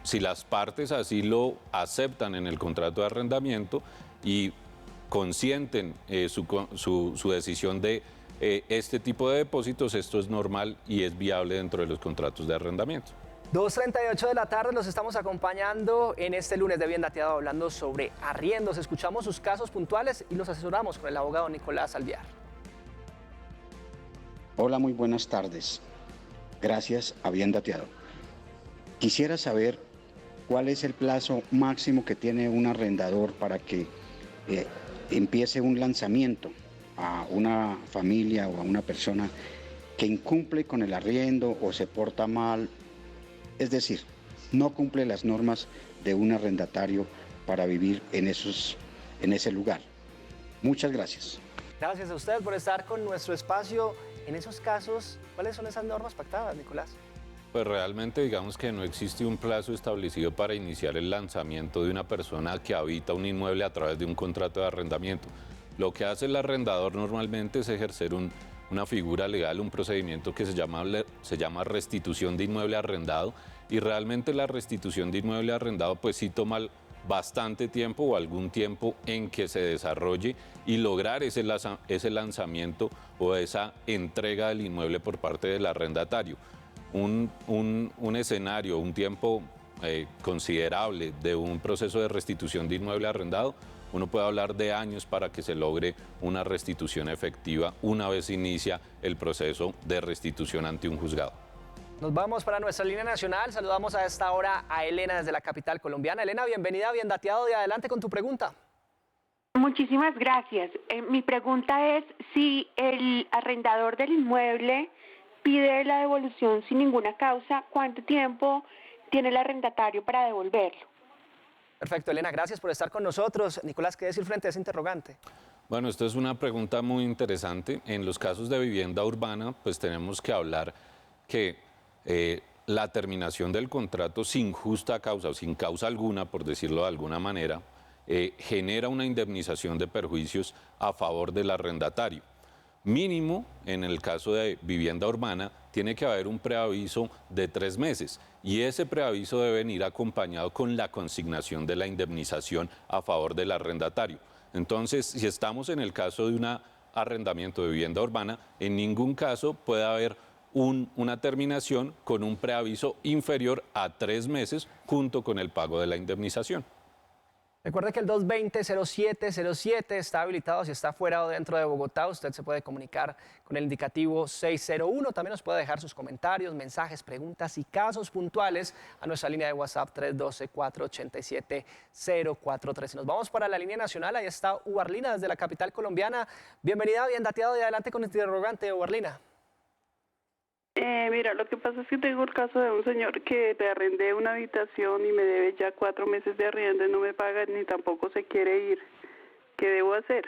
Si las partes así lo aceptan en el contrato de arrendamiento y consienten su decisión de este tipo de depósitos, esto es normal y es viable dentro de los contratos de arrendamiento.
2:38 de la tarde, los estamos acompañando en este lunes de Bien Dateado hablando sobre arriendos. Escuchamos sus casos puntuales y los asesoramos con el abogado Nicolás Alvear.
Hola, muy buenas tardes. Gracias a Bien Dateado. Quisiera saber cuál es el plazo máximo que tiene un arrendador para que empiece un lanzamiento a una familia o a una persona que incumple con el arriendo o se porta mal, es decir, no cumple las normas de un arrendatario para vivir en ese lugar. Muchas gracias.
Gracias a usted por estar con nuestro espacio. En esos casos, ¿cuáles son esas normas pactadas, Nicolás?
Pues realmente digamos que no existe un plazo establecido para iniciar el lanzamiento de una persona que habita un inmueble a través de un contrato de arrendamiento. Lo que hace el arrendador normalmente es ejercer una figura legal, un procedimiento que se llama restitución de inmueble arrendado, y realmente la restitución de inmueble arrendado pues sí toma bastante tiempo o algún tiempo en que se desarrolle y lograr ese lanzamiento o esa entrega del inmueble por parte del arrendatario. Un escenario, un tiempo considerable de un proceso de restitución de inmueble arrendado, uno puede hablar de años para que se logre una restitución efectiva una vez inicia el proceso de restitución ante un juzgado.
Nos vamos para nuestra línea nacional. Saludamos a esta hora a Elena desde la capital colombiana. Elena, bienvenida, bien dateado y adelante con tu pregunta.
Muchísimas gracias. Mi pregunta es si el arrendador del inmueble pide la devolución sin ninguna causa, ¿cuánto tiempo tiene el arrendatario para devolverlo?
Perfecto, Elena, gracias por estar con nosotros. Nicolás, ¿qué decir frente a ese interrogante?
Bueno, esto es una pregunta muy interesante. En los casos de vivienda urbana, pues tenemos que hablar que la terminación del contrato sin justa causa o sin causa alguna, por decirlo de alguna manera, genera una indemnización de perjuicios a favor del arrendatario. Mínimo, en el caso de vivienda urbana, tiene que haber un preaviso de 3 meses y ese preaviso debe venir acompañado con la consignación de la indemnización a favor del arrendatario. Entonces, si estamos en el caso de un arrendamiento de vivienda urbana, en ningún caso puede haber una terminación con un preaviso inferior a 3 meses junto con el pago de la indemnización.
Recuerde que el 220-0707 está habilitado si está fuera o dentro de Bogotá. Usted se puede comunicar con el indicativo 601. También nos puede dejar sus comentarios, mensajes, preguntas y casos puntuales a nuestra línea de WhatsApp 312-487-043. Nos vamos para la línea nacional. Ahí está Ubarlina desde la capital colombiana. Bienvenida, bien dateado y adelante con el interrogante, Ubarlina.
Mira, lo que pasa es que tengo el caso de un señor que le arrendé una habitación y me debe ya 4 meses de arriendo y no me paga ni tampoco se quiere ir. ¿Qué debo hacer?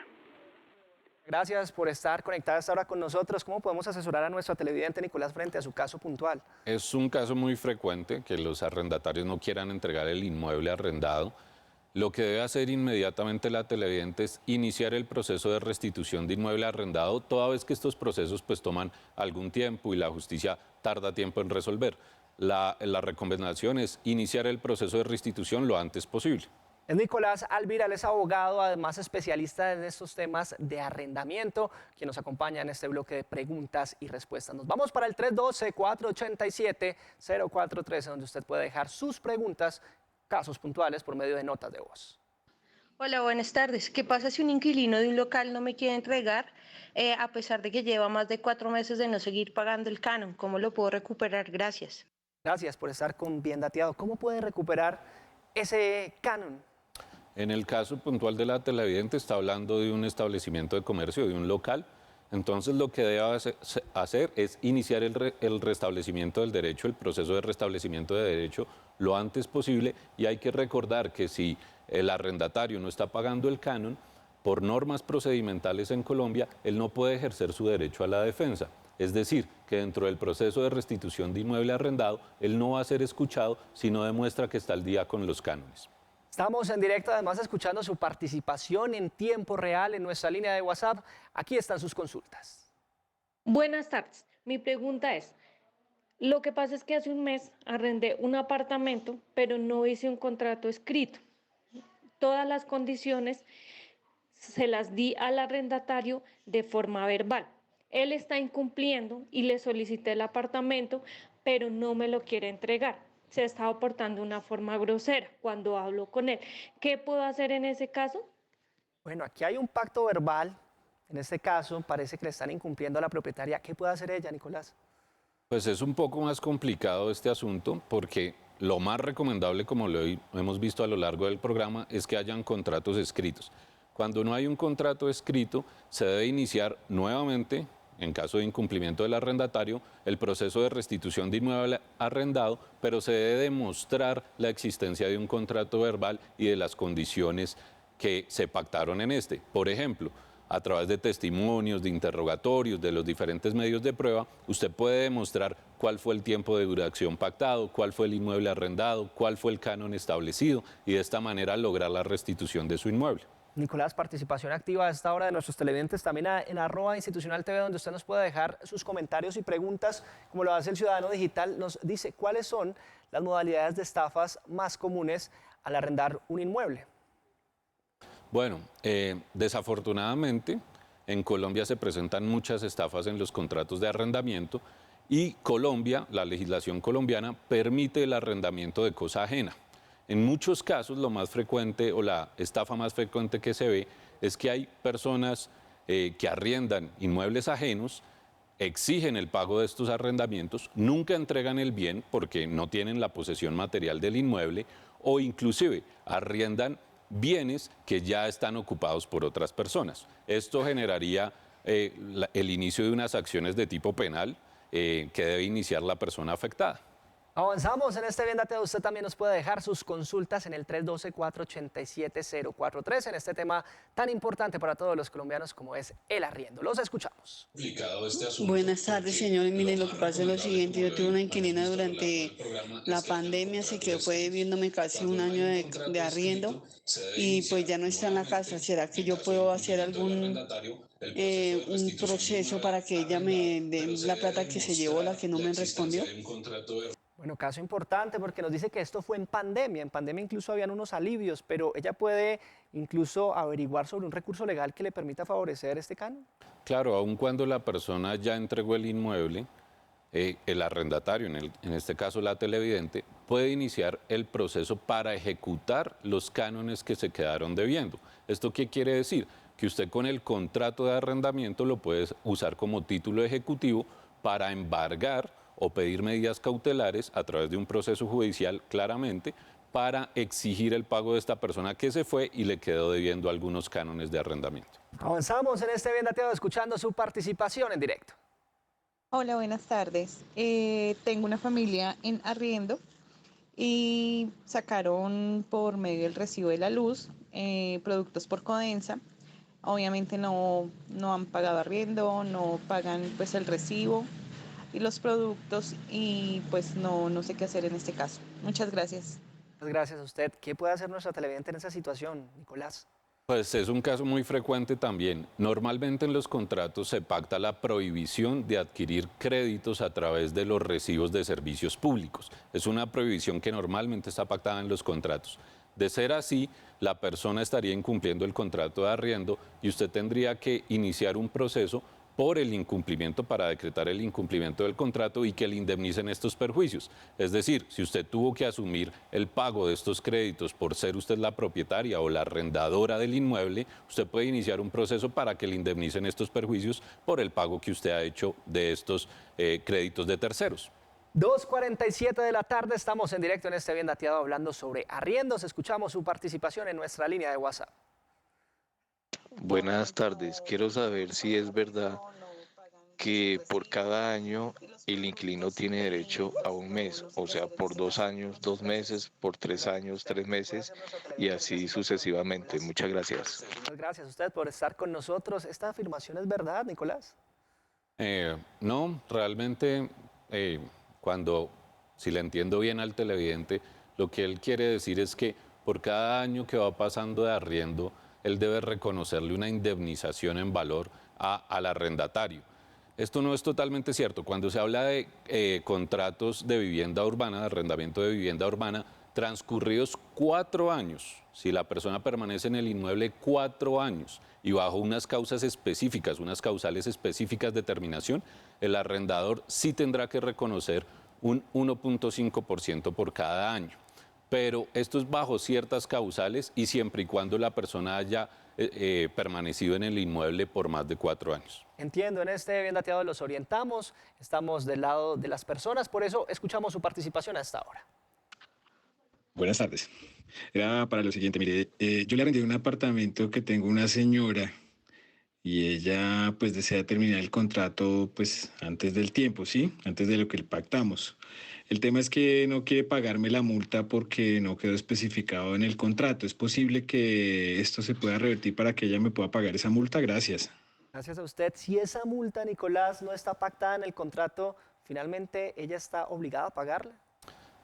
Gracias por estar conectada hasta ahora con nosotros. ¿Cómo podemos asesorar a nuestro televidente Nicolás frente a su caso puntual?
Es un caso muy frecuente que los arrendatarios no quieran entregar el inmueble arrendado. Lo que debe hacer inmediatamente la televidente es iniciar el proceso de restitución de inmueble arrendado, toda vez que estos procesos pues toman algún tiempo y la justicia tarda tiempo en resolver. La recomendación es iniciar el proceso de restitución lo antes posible.
Es Nicolás Alviral, es abogado, además especialista en estos temas de arrendamiento, quien nos acompaña en este bloque de preguntas y respuestas. Nos vamos para el 312-487-0413, donde usted puede dejar sus preguntas, casos puntuales por medio de notas de voz.
Hola, buenas tardes. ¿Qué pasa si un inquilino de un local no me quiere entregar a pesar de que lleva más de 4 meses de no seguir pagando el canon? ¿Cómo lo puedo recuperar? Gracias.
Gracias por estar con Bien Dateado. ¿Cómo puede recuperar ese canon?
En el caso puntual de la televidente está hablando de un establecimiento de comercio, de un local. Entonces lo que debe hacer es iniciar el restablecimiento del derecho, el proceso de restablecimiento de derecho lo antes posible, y hay que recordar que si el arrendatario no está pagando el canon, por normas procedimentales en Colombia, él no puede ejercer su derecho a la defensa. Es decir, que dentro del proceso de restitución de inmueble arrendado, él no va a ser escuchado si no demuestra que está al día con los cánones.
Estamos en directo, además, escuchando su participación en tiempo real en nuestra línea de WhatsApp. Aquí están sus consultas.
Buenas tardes. Mi pregunta es, lo que pasa es que hace un mes arrendé un apartamento, pero no hice un contrato escrito. Todas las condiciones se las di al arrendatario de forma verbal. Él está incumpliendo y le solicité el apartamento, pero no me lo quiere entregar. Se está portando de una forma grosera cuando hablo con él. ¿Qué puedo hacer en ese caso?
Bueno, aquí hay un pacto verbal. En este caso, parece que le están incumpliendo a la propietaria. ¿Qué puede hacer ella, Nicolás?
Pues es un poco más complicado este asunto porque lo más recomendable, como lo hemos visto a lo largo del programa, es que hayan contratos escritos. Cuando no hay un contrato escrito, se debe iniciar nuevamente, en caso de incumplimiento del arrendatario, el proceso de restitución de inmueble arrendado, pero se debe demostrar la existencia de un contrato verbal y de las condiciones que se pactaron en este. Por ejemplo, a través de testimonios, de interrogatorios, de los diferentes medios de prueba, usted puede demostrar cuál fue el tiempo de duración pactado, cuál fue el inmueble arrendado, cuál fue el canon establecido y de esta manera lograr la restitución de su inmueble.
Nicolás, participación activa a esta hora de nuestros televidentes, también en @institucionaltv, donde usted nos puede dejar sus comentarios y preguntas, como lo hace el Ciudadano Digital. Nos dice cuáles son las modalidades de estafas más comunes al arrendar un inmueble.
Bueno, desafortunadamente en Colombia se presentan muchas estafas en los contratos de arrendamiento Y Colombia, la legislación colombiana, permite el arrendamiento de cosa ajena. En muchos casos, lo más frecuente o la estafa más frecuente que se ve es que hay personas que arriendan inmuebles ajenos, exigen el pago de estos arrendamientos, nunca entregan el bien porque no tienen la posesión material del inmueble o inclusive arriendan bienes que ya están ocupados por otras personas. Esto generaría el inicio de unas acciones de tipo penal que debe iniciar la persona afectada.
Avanzamos en este Bien Dateado. Usted también nos puede dejar sus consultas en el 312-487-043 en este tema tan importante para todos los colombianos como es el arriendo. Los escuchamos.
Buenas tardes, señores. Miren, lo que pasa es lo siguiente. Yo tuve una inquilina durante la pandemia, se quedó fue viéndome casi un año de arriendo y pues ya no está en la casa. ¿Será que yo puedo hacer algún un proceso para que ella me dé la plata que se llevó, la que no me respondió?
Bueno, caso importante porque nos dice que esto fue en pandemia. En pandemia incluso habían unos alivios, pero ella puede incluso averiguar sobre un recurso legal que le permita favorecer este canon.
Claro, aun cuando la persona ya entregó el inmueble, el arrendatario, en este caso la televidente, puede iniciar el proceso para ejecutar los cánones que se quedaron debiendo. ¿Esto qué quiere decir? Que usted con el contrato de arrendamiento lo puede usar como título ejecutivo para embargar o pedir medidas cautelares a través de un proceso judicial claramente para exigir el pago de esta persona que se fue y le quedó debiendo algunos cánones de arrendamiento.
Avanzamos en este Bien Dateado escuchando su participación en directo.
Hola, buenas tardes. Tengo una familia en arriendo y sacaron por medio del recibo de la luz productos por Codensa. Obviamente no han pagado arriendo, no pagan pues el recibo y los productos y pues no sé qué hacer en este caso. Muchas gracias.
Muchas gracias a usted. ¿Qué puede hacer nuestra televidente en esa situación, Nicolás?
Pues es un caso muy frecuente también. Normalmente en los contratos se pacta la prohibición de adquirir créditos a través de los recibos de servicios públicos. Es una prohibición que normalmente está pactada en los contratos. De ser así, la persona estaría incumpliendo el contrato de arriendo y usted tendría que iniciar un proceso por el incumplimiento para decretar el incumplimiento del contrato y que le indemnicen estos perjuicios. Es decir, si usted tuvo que asumir el pago de estos créditos por ser usted la propietaria o la arrendadora del inmueble, usted puede iniciar un proceso para que le indemnicen estos perjuicios por el pago que usted ha hecho de estos créditos de terceros.
2:47 de la tarde, estamos en directo en este Bien Dateado hablando sobre arriendos. Escuchamos su participación en nuestra línea de WhatsApp.
Buenas tardes, quiero saber si es verdad que por cada año el inquilino tiene derecho a un mes, o sea, por 2 años, 2 meses, por 3 años, 3 meses y así sucesivamente. Muchas gracias.
Muchas gracias a usted por estar con nosotros. ¿Esta afirmación es verdad, Nicolás?
No, realmente si le entiendo bien al televidente, lo que él quiere decir es que por cada año que va pasando de arriendo, él debe reconocerle una indemnización en valor al arrendatario. Esto no es totalmente cierto. Cuando se habla de contratos de vivienda urbana, de arrendamiento de vivienda urbana, transcurridos 4 años, si la persona permanece en el inmueble 4 años y bajo unas causas específicas, unas causales específicas de terminación, el arrendador sí tendrá que reconocer un 1.5% por cada año. Pero esto es bajo ciertas causales y siempre y cuando la persona haya permanecido en el inmueble por más de 4 años.
Entiendo, en este Bien Dateado los orientamos, estamos del lado de las personas, por eso escuchamos su participación hasta ahora.
Buenas tardes. Era para lo siguiente, mire, yo le arrendé un apartamento que tengo una señora y ella pues desea terminar el contrato pues antes del tiempo, ¿sí? Antes de lo que pactamos. El tema es que no quiere pagarme la multa porque no quedó especificado en el contrato. ¿Es posible que esto se pueda revertir para que ella me pueda pagar esa multa? Gracias.
Gracias a usted. Si esa multa, Nicolás, no está pactada en el contrato, ¿finalmente ella está obligada a pagarla?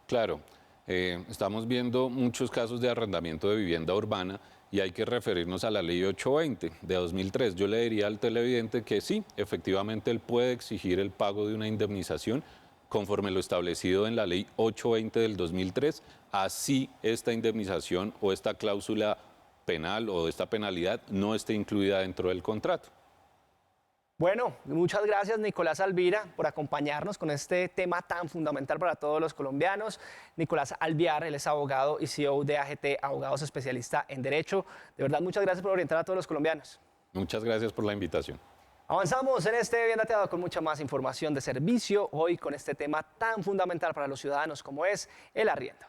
Claro. Estamos viendo muchos casos de arrendamiento de vivienda urbana y hay que referirnos a la ley 820 de 2003. Yo le diría al televidente que sí, efectivamente él puede exigir el pago de una indemnización conforme lo establecido en la ley 820 del 2003, así esta indemnización o esta cláusula penal o esta penalidad no esté incluida dentro del contrato.
Bueno, muchas gracias Nicolás Alvira por acompañarnos con este tema tan fundamental para todos los colombianos. Nicolás Alviar, él es abogado y CEO de AGT, abogados especialista en Derecho. De verdad, muchas gracias por orientar a todos los colombianos.
Muchas gracias por la invitación.
Avanzamos en este Bien Dateado con mucha más información de servicio, hoy con este tema tan fundamental para los ciudadanos como es el arriendo.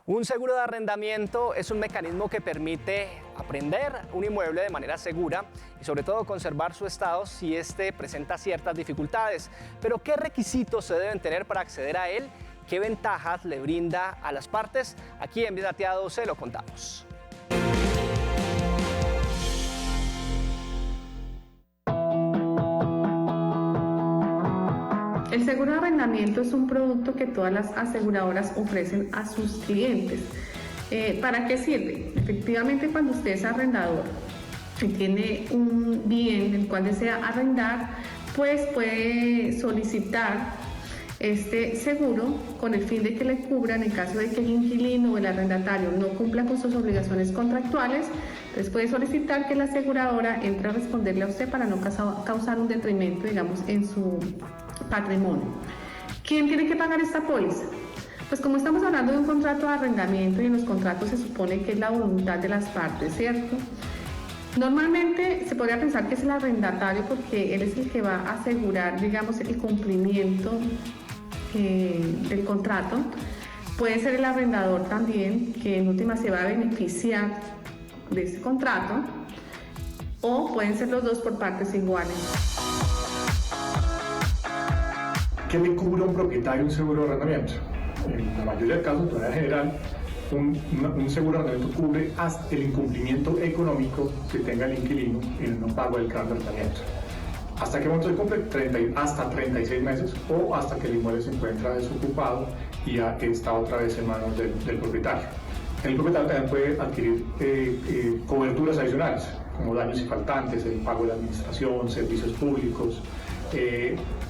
Un seguro de arrendamiento es un mecanismo que permite aprender un inmueble de manera segura y sobre todo conservar su estado si éste presenta ciertas dificultades. Pero ¿qué requisitos se deben tener para acceder a él? ¿Qué ventajas le brinda a las partes? Aquí en Bien Dateado se lo contamos.
El seguro de arrendamiento es un producto que todas las aseguradoras ofrecen a sus clientes. ¿Para qué sirve? Efectivamente, cuando usted es arrendador y tiene un bien del cual desea arrendar, pues puede solicitar este seguro con el fin de que le cubran en caso de que el inquilino o el arrendatario no cumpla con sus obligaciones contractuales. Entonces puede solicitar que la aseguradora entre a responderle a usted para no causar un detrimento, digamos, en su patrimonio. ¿Quién tiene que pagar esta póliza? Pues como estamos hablando de un contrato de arrendamiento y en los contratos se supone que es la voluntad de las partes, ¿cierto? Normalmente se podría pensar que es el arrendatario porque él es el que va a asegurar, digamos, el cumplimiento del contrato. Puede ser el arrendador también, que en última se va a beneficiar de ese contrato, o pueden ser los dos por partes iguales.
¿Qué le cubre a un propietario un seguro de arrendamiento? En la mayoría de casos, de manera general, un seguro de arrendamiento cubre hasta el incumplimiento económico que tenga el inquilino en el no pago del canon de arrendamiento. ¿Hasta qué momento se cumple? Hasta 36 meses o hasta que el inmueble se encuentra desocupado y ya está otra vez en manos del propietario. El propietario también puede adquirir coberturas adicionales, como daños y faltantes, el pago de la administración, servicios públicos,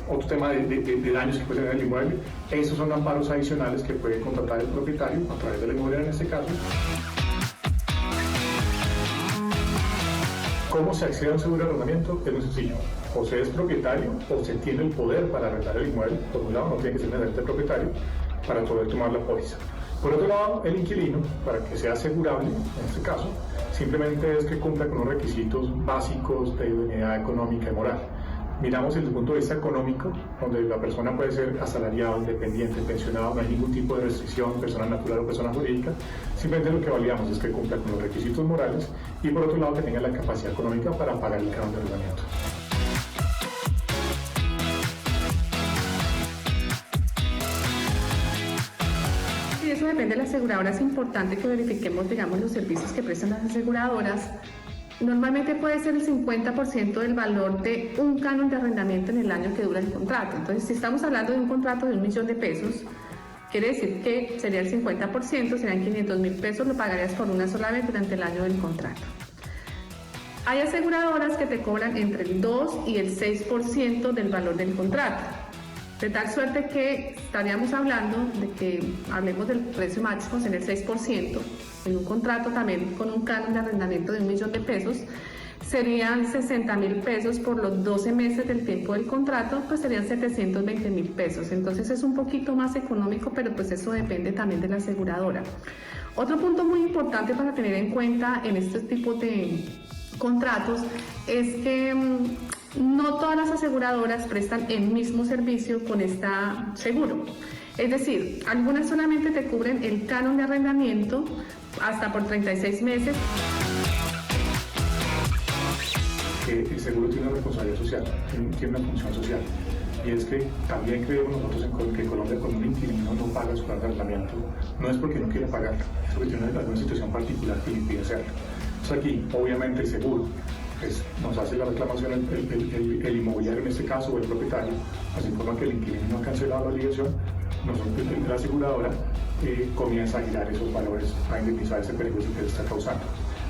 otro tema de daños que puede tener el inmueble. Esos son amparos adicionales que puede contratar el propietario a través de la inmobiliaria en este caso. ¿Cómo se accede a un seguro de arrendamiento? Es muy sencillo. O se es propietario o se tiene el poder para arrendar el inmueble. Por un lado, no tiene que ser necesariamente propietario para poder tomar la póliza. Por otro lado, el inquilino, para que sea asegurable, en este caso, simplemente es que cumpla con los requisitos básicos de idoneidad económica y moral. Miramos desde el punto de vista económico, donde la persona puede ser asalariado, independiente, pensionado, no hay ningún tipo de restricción, persona natural o persona jurídica. Simplemente lo que validamos es que cumpla con los requisitos morales y por otro lado que tenga la capacidad económica para pagar el canon de arrendamiento.
Y eso depende de la aseguradora. Es importante que verifiquemos, digamos, los servicios que prestan las aseguradoras. Normalmente puede ser el 50% del valor de un canon de arrendamiento en el año que dura el contrato. Entonces, si estamos hablando de un contrato de $1 millón, quiere decir que sería el 50%, serían 500.000 pesos, lo pagarías por una sola vez durante el año del contrato. Hay aseguradoras que te cobran entre el 2 y el 6% del valor del contrato. De tal suerte que estaríamos hablando de que hablemos del precio máximo en el 6%, en un contrato también con un canon de arrendamiento de $1 millón, serían 60.000 pesos por los 12 meses del tiempo del contrato, pues serían 720.000 pesos. Entonces es un poquito más económico, pero pues eso depende también de la aseguradora. Otro punto muy importante para tener en cuenta en este tipo de contratos es que no todas las aseguradoras prestan el mismo servicio con este seguro. Es decir, algunas solamente te cubren el canon de arrendamiento hasta por 36 meses.
El seguro tiene una responsabilidad social, tiene una función social. Y es que también creemos nosotros que Colombia, cuando un inquilino no paga su canon de arrendamiento, no es porque no quiera pagarlo, es porque tiene alguna situación particular que le impide hacerlo. Entonces aquí, obviamente, el seguro nos hace la reclamación el inmobiliario en este caso o el propietario, nos informa que el inquilino no ha cancelado la obligación, nosotros la aseguradora comienza a girar esos valores a indemnizar ese perjuicio que se está causando.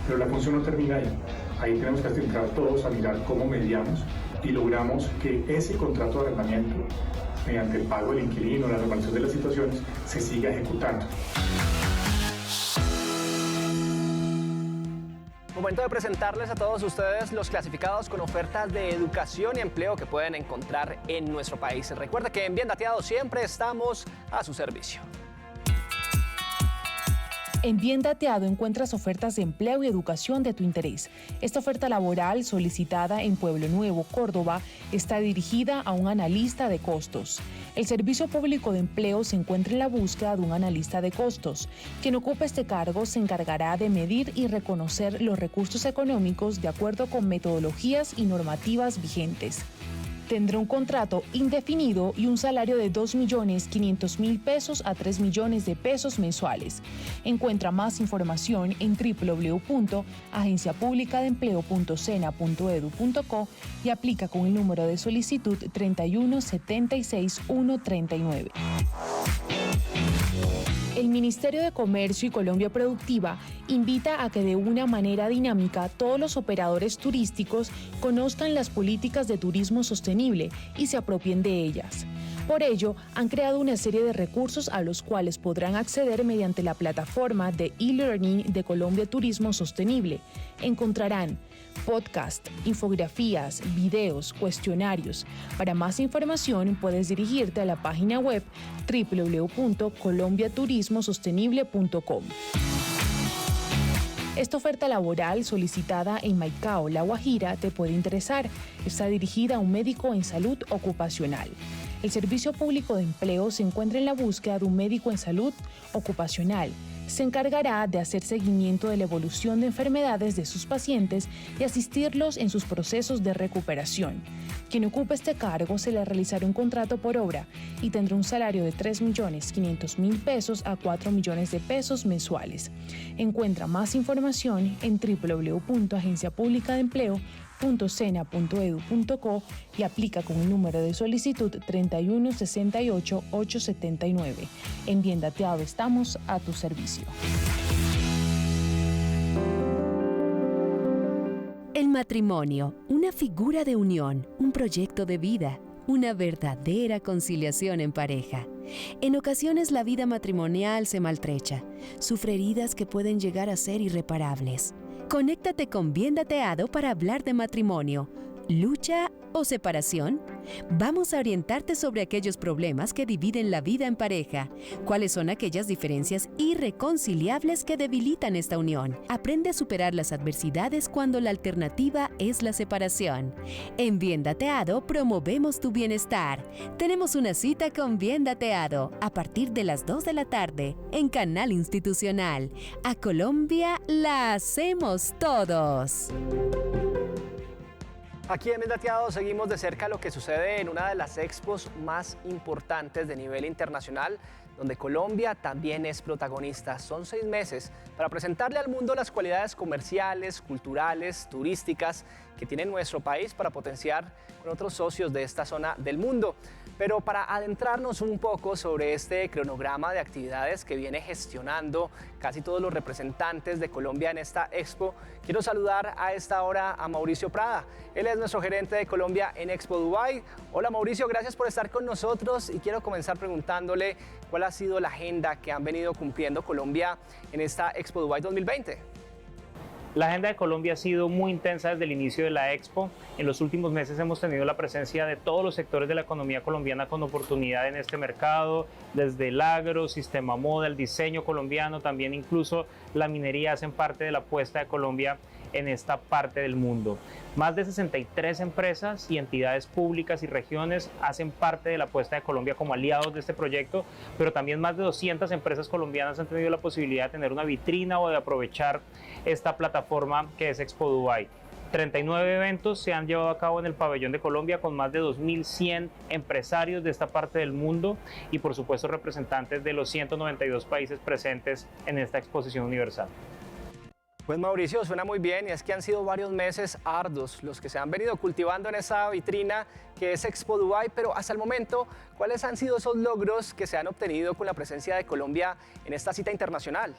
Pero la función no termina ahí. Ahí tenemos que entrar todos a mirar cómo mediamos y logramos que ese contrato de arrendamiento mediante el pago del inquilino, la regulación de las situaciones, se siga ejecutando.
Momento de presentarles a todos ustedes los clasificados con ofertas de educación y empleo que pueden encontrar en nuestro país. Recuerda que en Bien Dateado siempre estamos a su servicio.
En Bien Dateado encuentras ofertas de empleo y educación de tu interés. Esta oferta laboral solicitada en Pueblo Nuevo, Córdoba, está dirigida a un analista de costos. El Servicio Público de Empleo se encuentra en la búsqueda de un analista de costos. Quien ocupe este cargo se encargará de medir y reconocer los recursos económicos de acuerdo con metodologías y normativas vigentes. Tendrá un contrato indefinido y un salario de 2.500.000 pesos a 3 millones de pesos mensuales. Encuentra más información en www.agenciapublicadeempleo.sena.edu.co y aplica con el número de solicitud 3176139. El Ministerio de Comercio y Colombia Productiva invita a que de una manera dinámica todos los operadores turísticos conozcan las políticas de turismo sostenible y se apropien de ellas. Por ello, han creado una serie de recursos a los cuales podrán acceder mediante la plataforma de e-learning de Colombia Turismo Sostenible. Encontrarán podcast, infografías, videos, cuestionarios. Para más información puedes dirigirte a la página web www.colombiaturismosostenible.com. Esta oferta laboral solicitada en Maicao, La Guajira, te puede interesar. Está dirigida a un médico en salud ocupacional. El Servicio Público de Empleo se encuentra en la búsqueda de un médico en salud ocupacional. Se encargará de hacer seguimiento de la evolución de enfermedades de sus pacientes y asistirlos en sus procesos de recuperación. Quien ocupe este cargo se le realizará un contrato por obra y tendrá un salario de 3.500.000 pesos a 4 millones de pesos mensuales. Encuentra más información en www.agenciapublicadeempleo.sena.edu.co y aplica con el número de solicitud 3168879. En Bien Dateado estamos a tu servicio.
El matrimonio, una figura de unión, un proyecto de vida, una verdadera conciliación en pareja. En ocasiones la vida matrimonial se maltrecha, sufre heridas que pueden llegar a ser irreparables. Conéctate con Bien Dateado para hablar de matrimonio, lucha o separación. Vamos a orientarte sobre aquellos problemas que dividen la vida en pareja. ¿Cuáles son aquellas diferencias irreconciliables que debilitan esta unión? Aprende a superar las adversidades cuando la alternativa es la separación. En Bien Dateado promovemos tu bienestar. Tenemos una cita con Bien Dateado a partir de las 2 de la tarde en Canal Institucional. A Colombia la hacemos todos.
Aquí en Bien Dateado seguimos de cerca lo que sucede en una de las expos más importantes de nivel internacional, donde Colombia también es protagonista. Son 6 meses para presentarle al mundo las cualidades comerciales, culturales, turísticas que tiene nuestro país para potenciar con otros socios de esta zona del mundo. Pero para adentrarnos un poco sobre este cronograma de actividades que viene gestionando casi todos los representantes de Colombia en esta expo, quiero saludar a esta hora a Mauricio Prada. Él es nuestro gerente de Colombia en Expo Dubai. Hola Mauricio, gracias por estar con nosotros y quiero comenzar preguntándole cuál ha sido la agenda que han venido cumpliendo Colombia en esta Expo Dubai 2020.
La agenda de Colombia ha sido muy intensa desde el inicio de la Expo. En los últimos meses hemos tenido la presencia de todos los sectores de la economía colombiana con oportunidad en este mercado, desde el agro, sistema moda, el diseño colombiano, también incluso la minería hacen parte de la apuesta de Colombia en esta parte del mundo. Más de 63 empresas y entidades públicas y regiones hacen parte de la apuesta de Colombia como aliados de este proyecto, pero también más de 200 empresas colombianas han tenido la posibilidad de tener una vitrina o de aprovechar esta plataforma que es Expo Dubai. 39 eventos se han llevado a cabo en el pabellón de Colombia con más de 2.100 empresarios de esta parte del mundo y por supuesto representantes de los 192 países presentes en esta exposición universal.
Pues Mauricio, suena muy bien y es que han sido varios meses arduos los que se han venido cultivando en esa vitrina que es Expo Dubai, pero hasta el momento, ¿cuáles han sido esos logros que se han obtenido con la presencia de Colombia en esta cita internacional?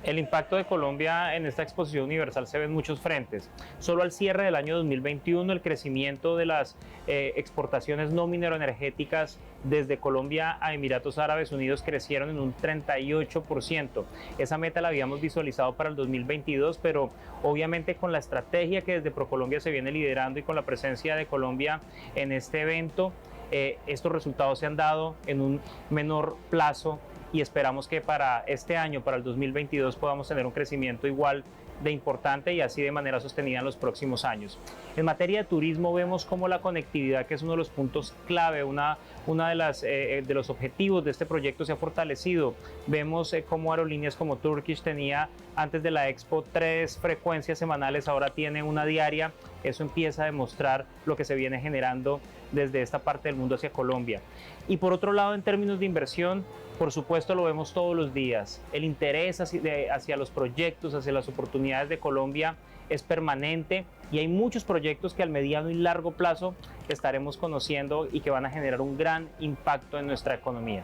El impacto de Colombia en esta exposición universal se ve en muchos frentes. Solo al cierre del año 2021 el crecimiento de las exportaciones no mineroenergéticas desde Colombia a Emiratos Árabes Unidos crecieron en un 38%. Esa meta la habíamos visualizado para el 2022, pero obviamente con la estrategia que desde ProColombia se viene liderando y con la presencia de Colombia en este evento, estos resultados se han dado en un menor plazo y esperamos que para este año, para el 2022, podamos tener un crecimiento igual de importante y así de manera sostenida en los próximos años. En materia de turismo vemos cómo la conectividad, que es uno de los puntos clave, una de los objetivos de este proyecto, se ha fortalecido. Vemos cómo aerolíneas como Turkish tenía antes de la Expo 3 frecuencias semanales, ahora tiene una diaria. Eso empieza a demostrar lo que se viene generando desde esta parte del mundo hacia Colombia. Y por otro lado, en términos de inversión, por supuesto lo vemos todos los días. El interés hacia los proyectos, hacia las oportunidades de Colombia es permanente y hay muchos proyectos que al mediano y largo plazo estaremos conociendo y que van a generar un gran impacto en nuestra economía.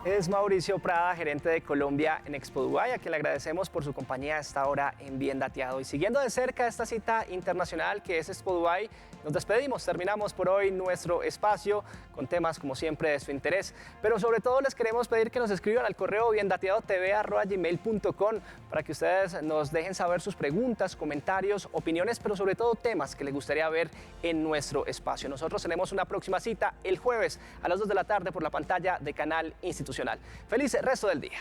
Es Mauricio Prada, gerente de Colombia en Expo Dubái, a quien le agradecemos por su compañía a esta hora en Bien Dateado. Y siguiendo de cerca esta cita internacional que es Expo Dubái, nos despedimos, terminamos por hoy nuestro espacio con temas como siempre de su interés, pero sobre todo les queremos pedir que nos escriban al correo biendateadotv@gmail.com para que ustedes nos dejen saber sus preguntas, comentarios, opiniones, pero sobre todo temas que les gustaría ver en nuestro espacio. Nosotros tenemos una próxima cita el jueves a las 2 de la tarde por la pantalla de Canal Institucional. Feliz resto del día.